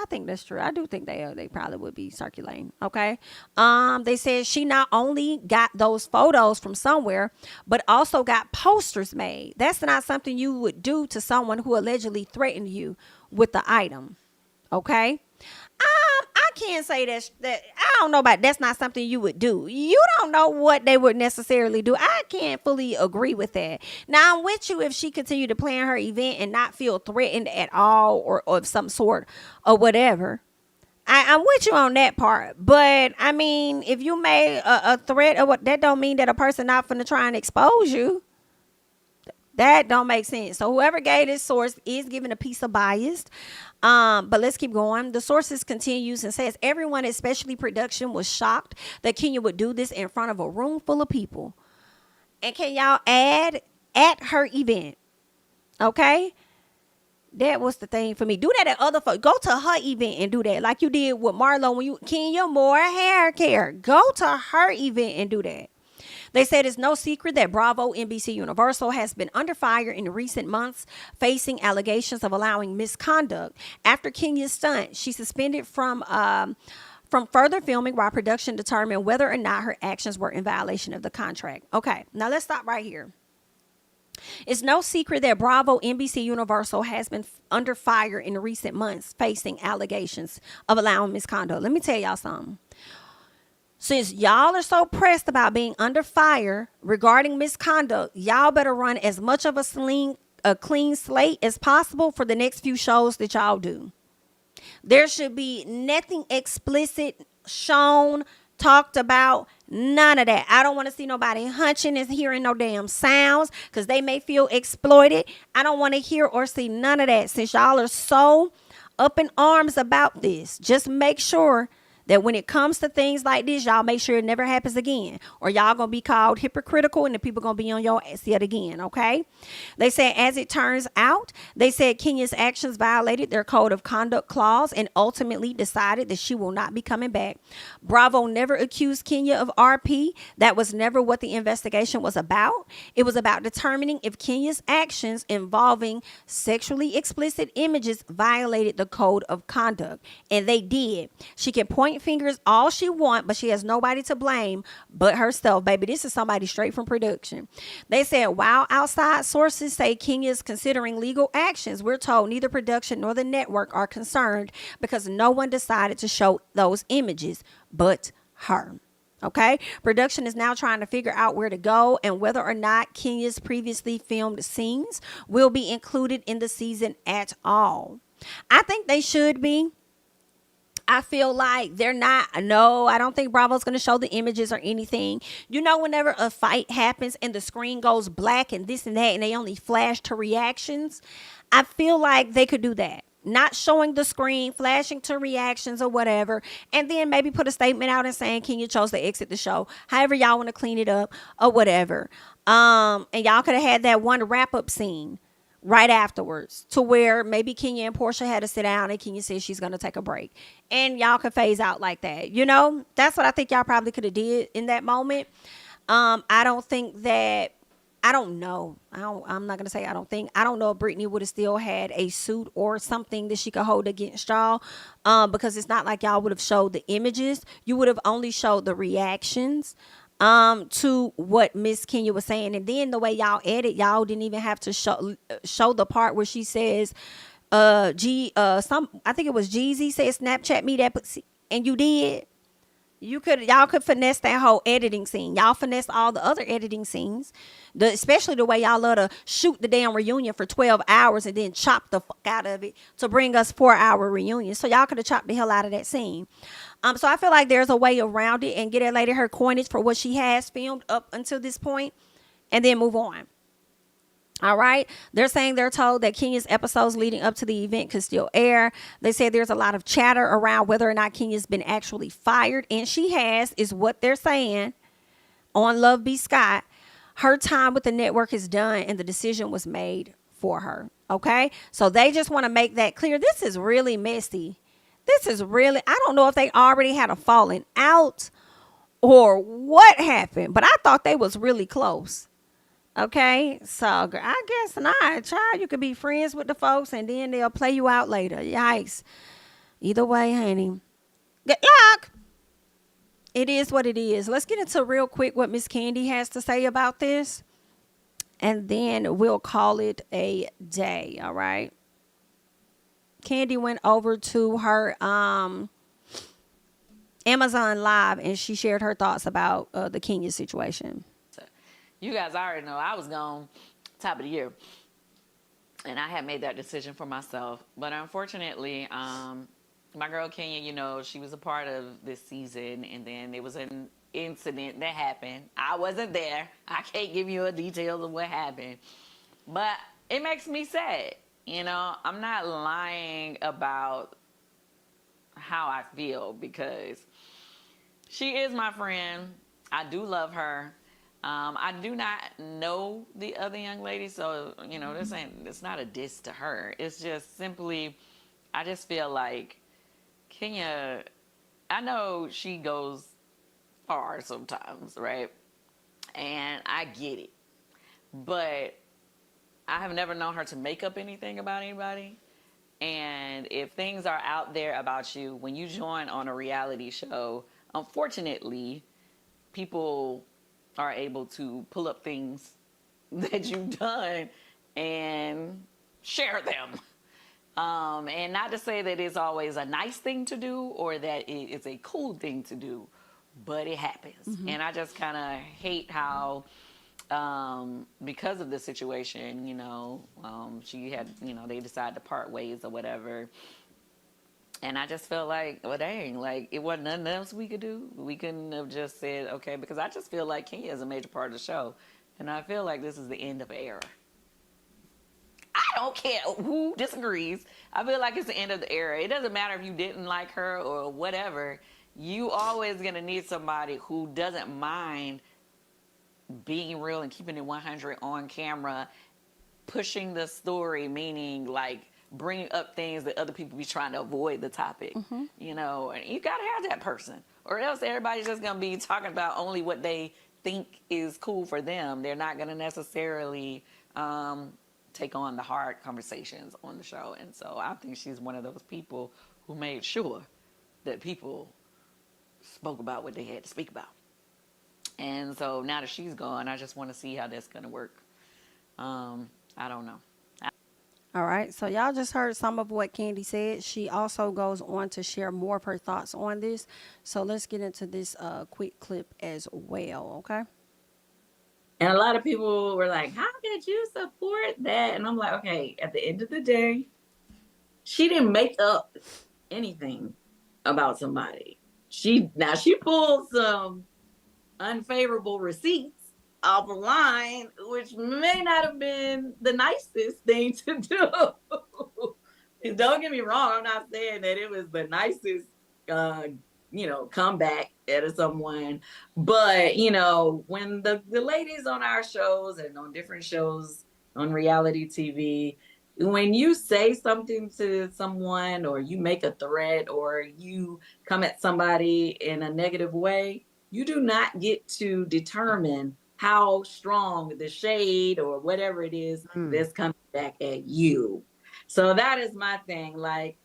I think that's true. I do think they probably would be circulating. Okay. They said she not only got those photos from somewhere, but also got posters made. That's not something you would do to someone who allegedly threatened you with the item. Okay. I can't say that I don't know about that's not something you would do. You don't know what they would necessarily do. I can't fully agree with that. Now, I'm with you if she continued to plan her event and not feel threatened at all or of some sort or whatever. I'm with you on that part. But, I mean, if you made a threat or what, that don't mean that a person not finna try and expose you. That don't make sense. So whoever gave this source is given a piece of bias. But let's keep going. The sources continues and says everyone, especially production, was shocked that Kenya would do this in front of a room full of people. And can y'all add at her event? Okay. That was the thing for me. Do that at other folks. Go to her event and do that like you did with Marlo when you Kenya Moore hair care. Go to her event and do that. They said it's no secret that Bravo, NBC Universal has been under fire in recent months, facing allegations of allowing misconduct. After Kenya's stunt, she's suspended from further filming while production determined whether or not her actions were in violation of the contract. Okay, now let's stop right here. It's no secret that Bravo, NBC Universal has been under fire in recent months, facing allegations of allowing misconduct. Let me tell y'all something. Since y'all are so pressed about being under fire regarding misconduct, y'all better run as much of a clean slate as possible for the next few shows that y'all do. There should be nothing explicit shown, talked about, none of that. I don't want to see nobody hunching and hearing no damn sounds because they may feel exploited. I don't want to hear or see none of that. Since y'all are so up in arms about this, just make sure that when it comes to things like this, y'all make sure it never happens again, or y'all gonna be called hypocritical and the people gonna be on your ass yet again. Okay. They said, as it turns out, they said Kenya's actions violated their code of conduct clause and ultimately decided that she will not be coming back. Bravo never accused Kenya of RP. That was never what the investigation was about. It was about determining if Kenya's actions involving sexually explicit images violated the code of conduct, and they did. She can point fingers all she want, but she has nobody to blame but herself. Baby, this is somebody straight from production. They said, while outside sources say Kenya is considering legal actions, we're told neither production nor the network are concerned because no one decided to show those images but her. Okay, production is now trying to figure out where to go and whether or not Kenya's previously filmed scenes will be included in the season at all. I think they should be. I feel like they're not. No, I don't think Bravo's going to show the images or anything. You know, whenever a fight happens and the screen goes black and this and that, and they only flash to reactions, I feel like they could do that. Not showing the screen, flashing to reactions or whatever, and then maybe put a statement out and saying Kenya chose to exit the show. However y'all want to clean it up or whatever. And y'all could have had that one wrap-up scene right afterwards to where maybe Kenya and Portia had to sit down and Kenya said she's going to take a break. And y'all could phase out like that. You know, that's what I think y'all probably could have did in that moment. I don't think that, I don't know. I'm not going to say I don't think. I don't know if Brittany would have still had a suit or something that she could hold against y'all. Because it's not like y'all would have showed the images. You would have only showed the reactions to what Miss Kenya was saying. And then the way y'all edit, y'all didn't even have to show the part where she says, I think it was Jeezy said, Snapchat me that pussy. And you did. Y'all could finesse that whole editing scene. Y'all finesse all the other editing scenes, especially the way y'all love to shoot the damn reunion for 12 hours and then chop the fuck out of it to bring us 4-hour reunion. So y'all could have chopped the hell out of that scene. So I feel like there's a way around it and get that lady her coinage for what she has filmed up until this point and then move on. All right. They're saying they're told that Kenya's episodes leading up to the event could still air. They say there's a lot of chatter around whether or not Kenya's been actually fired. And she has, is what they're saying on Love B. Scott. Her time with the network is done and the decision was made for her. Okay. So they just want to make that clear. This is really messy. This is really, I don't know if they already had a falling out or what happened, but I thought they was really close. Okay, so I guess not. Child, you could be friends with the folks and then they'll play you out later. Yikes. Either way, honey. Good luck. It is what it is. Let's get into real quick what Miss Kandi has to say about this. And then we'll call it a day. All right. Kandi went over to her Amazon Live and she shared her thoughts about the Kenya situation. You guys already know I was gone top of the year. And I had made that decision for myself. But unfortunately, my girl Kenya, you know, she was a part of this season. And then there was an incident that happened. I wasn't there. I can't give you a details of what happened. But it makes me sad. You know, I'm not lying about how I feel because she is my friend. I do love her. I do not know the other young lady, so, you know, it's not a diss to her. It's just simply, I just feel like Kenya, I know she goes far sometimes, right? And I get it. But I have never known her to make up anything about anybody. And if things are out there about you, when you join on a reality show, unfortunately, people are able to pull up things that you've done and share them. And not to say that it's always a nice thing to do or that it's a cool thing to do, but it happens. Mm-hmm. And I just kind of hate how, because of the situation, you know, she had, you know, they decided to part ways or whatever. And I just felt like, well, dang, like, it wasn't nothing else we could do. We couldn't have just said, okay, because I just feel like Kenya is a major part of the show. And I feel like this is the end of an era. I don't care who disagrees. I feel like it's the end of the era. It doesn't matter if you didn't like her or whatever. You always going to need somebody who doesn't mind being real and keeping it 100 on camera, pushing the story, meaning, like, bringing up things that other people be trying to avoid the topic, you know, and you got to have that person or else everybody's just going to be talking about only what they think is cool for them. They're not going to necessarily take on the hard conversations on the show. And so I think she's one of those people who made sure that people spoke about what they had to speak about. And so now that she's gone, I just want to see how that's going to work. I don't know. All right, so y'all just heard some of what Kandi said. She also goes on to share more of her thoughts on this. So let's get into this quick clip as well, okay? And a lot of people were like, how could you support that? And I'm like, okay, at the end of the day, she didn't make up anything about somebody. She pulled some unfavorable receipts off the line, which may not have been the nicest thing to do. Don't get me wrong, I'm not saying that it was the nicest comeback at someone, but when the ladies on our shows and on different shows on reality TV, when you say something to someone or you make a threat or you come at somebody in a negative way, you do not get to determine how strong the shade or whatever it is that's coming back at you. So that is my thing. Like,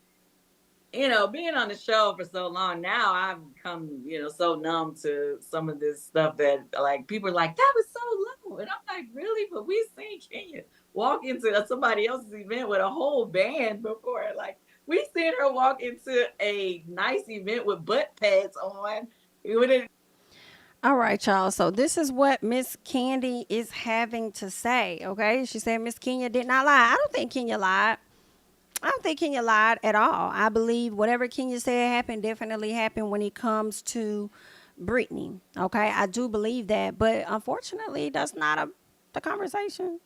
being on the show for so long now, I've become, so numb to some of this stuff that, like, people are like, that was so low. And I'm like, really? But we've seen Kenya walk into somebody else's event with a whole band before. Like, we've seen her walk into a nice event with butt pads on. All right, y'all. So this is what Miss Kandi is having to say, okay? She said Miss Kenya did not lie. I don't think Kenya lied. I don't think Kenya lied at all. I believe whatever Kenya said happened definitely happened when it comes to Brittany, okay? I do believe that. But unfortunately, that's not the conversation.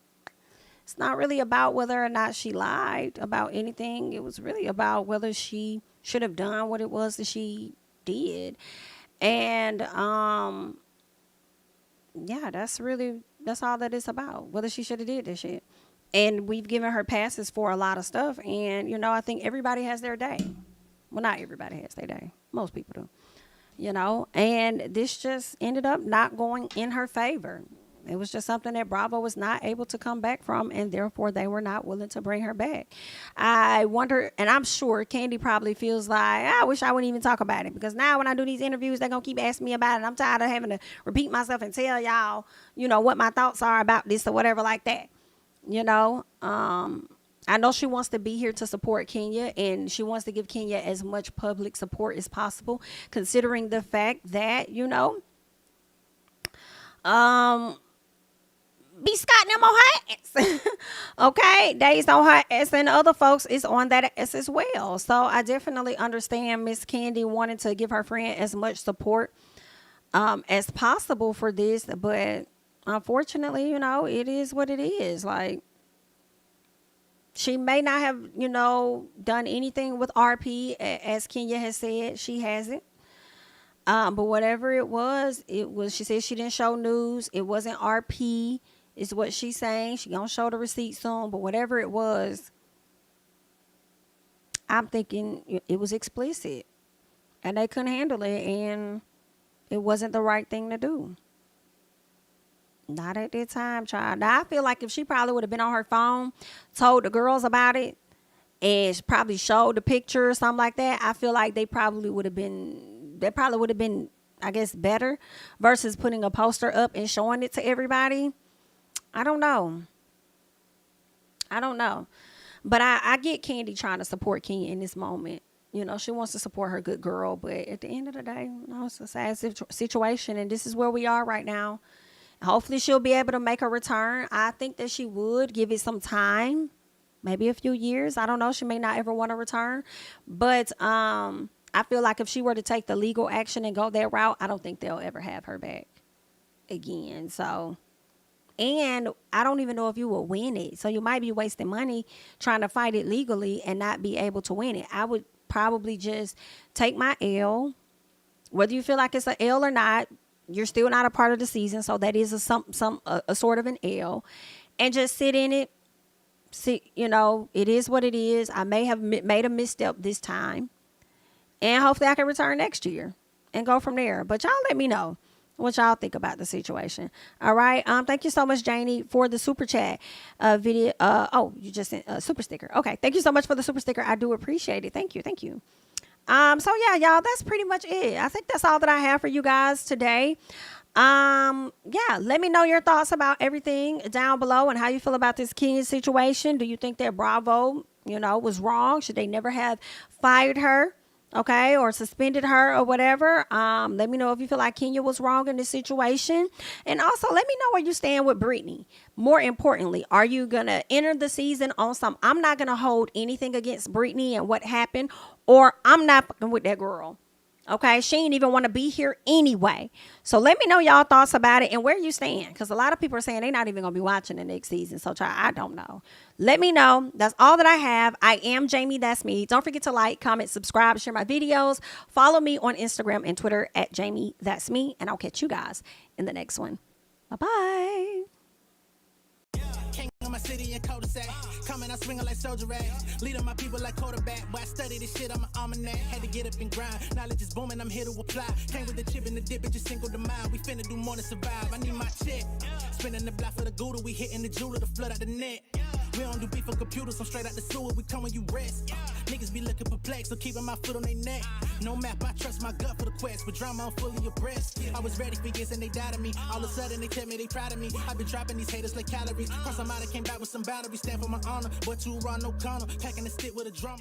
It's not really about whether or not she lied about anything. It was really about whether she should have done what it was that she did. And yeah, that's all that it's about, whether she should have did this shit. And we've given her passes for a lot of stuff, and I think everybody has their day. Well, not everybody has their day. Most people do. And this just ended up not going in her favor. It was just something that Bravo was not able to come back from, and therefore they were not willing to bring her back. I wonder, and I'm sure Kandi probably feels like, I wish I wouldn't even talk about it, because now when I do these interviews, they're going to keep asking me about it. I'm tired of having to repeat myself and tell y'all, what my thoughts are about this or whatever like that. I know she wants to be here to support Kenya, and she wants to give Kenya as much public support as possible, considering the fact that, B. Scott and them on her ass. Okay, Days on her ass, and other folks is on that ass as well. So I definitely understand Miss Kandi wanting to give her friend as much support as possible for this, but unfortunately, it is what it is. Like, she may not have, done anything with RP, as Kenya has said. She hasn't. But whatever it was, she said she didn't show news. It wasn't RP. Is what she's saying. She gonna show the receipt soon, but whatever it was, I'm thinking it was explicit, and they couldn't handle it, and it wasn't the right thing to do. Not at that time, child. Now I feel like if she probably would have been on her phone, told the girls about it, and she probably showed the picture or something like that, I feel like they probably would have been, I guess, better versus putting a poster up and showing it to everybody. I don't know. But I get Kandi trying to support Kenya in this moment. She wants to support her good girl. But at the end of the day, it's a sad situation. And this is where we are right now. Hopefully she'll be able to make a return. I think that she would give it some time. Maybe a few years. I don't know. She may not ever want to return. But I feel like if she were to take the legal action and go that route, I don't think they'll ever have her back again. So... And I don't even know if you will win it. So you might be wasting money trying to fight it legally and not be able to win it. I would probably just take my L. Whether you feel like it's an L or not, you're still not a part of the season. So that is a sort of an L. And just sit in it. See, it is what it is. I may have made a misstep this time. And hopefully I can return next year and go from there. But y'all let me know what y'all think about the situation. All right. Thank you so much, Janie, for the super chat video. You just sent a super sticker. Okay. Thank you so much for the super sticker. I do appreciate it. Thank you. So yeah, y'all, that's pretty much it. I think that's all that I have for you guys today. Yeah, let me know your thoughts about everything down below and how you feel about this Kenya situation. Do you think that Bravo, was wrong? Should they never have fired her? Okay, or suspended her or whatever. Let me know if you feel like Kenya was wrong in this situation. And also let me know where you stand with Brittany. More importantly, are you going to enter the season on some, I'm not going to hold anything against Brittany and what happened, or I'm not fucking with that girl. Okay, she ain't even want to be here anyway. So let me know y'all thoughts about it and where you stand. Because a lot of people are saying they're not even going to be watching the next season. So I don't know. Let me know. That's all that I have. I am Jami. That's me. Don't forget to like, comment, subscribe, share my videos. Follow me on Instagram and Twitter at JamiThatsMe. And I'll catch you guys in the next one. Bye-bye. My city and cul-de-sac, coming, I swinging like soldier rag, leading my people like quarterback. But I study this shit, I'm an almanac. Had to get up and grind. Knowledge is booming, I'm here to apply. Came with the chip and the dip, it just single the mind. We finna do more than survive. I need my check. Spinning the block for the Gouda, we hitting the jeweler to flood out the net. We don't do beef on computers, I'm straight out the sewer. We come when you rest. Niggas be looking perplexed, so keeping my foot on their neck. No map, I trust my gut for the quest. But drama, I'm fully abreast. I was ready for years and they died of me. All of a sudden they tell me they proud of me. I've been dropping these haters like calories. Cross them out, I came back with some boundaries. Stand for my honor, but you run no corner. Packing the stick with a drum.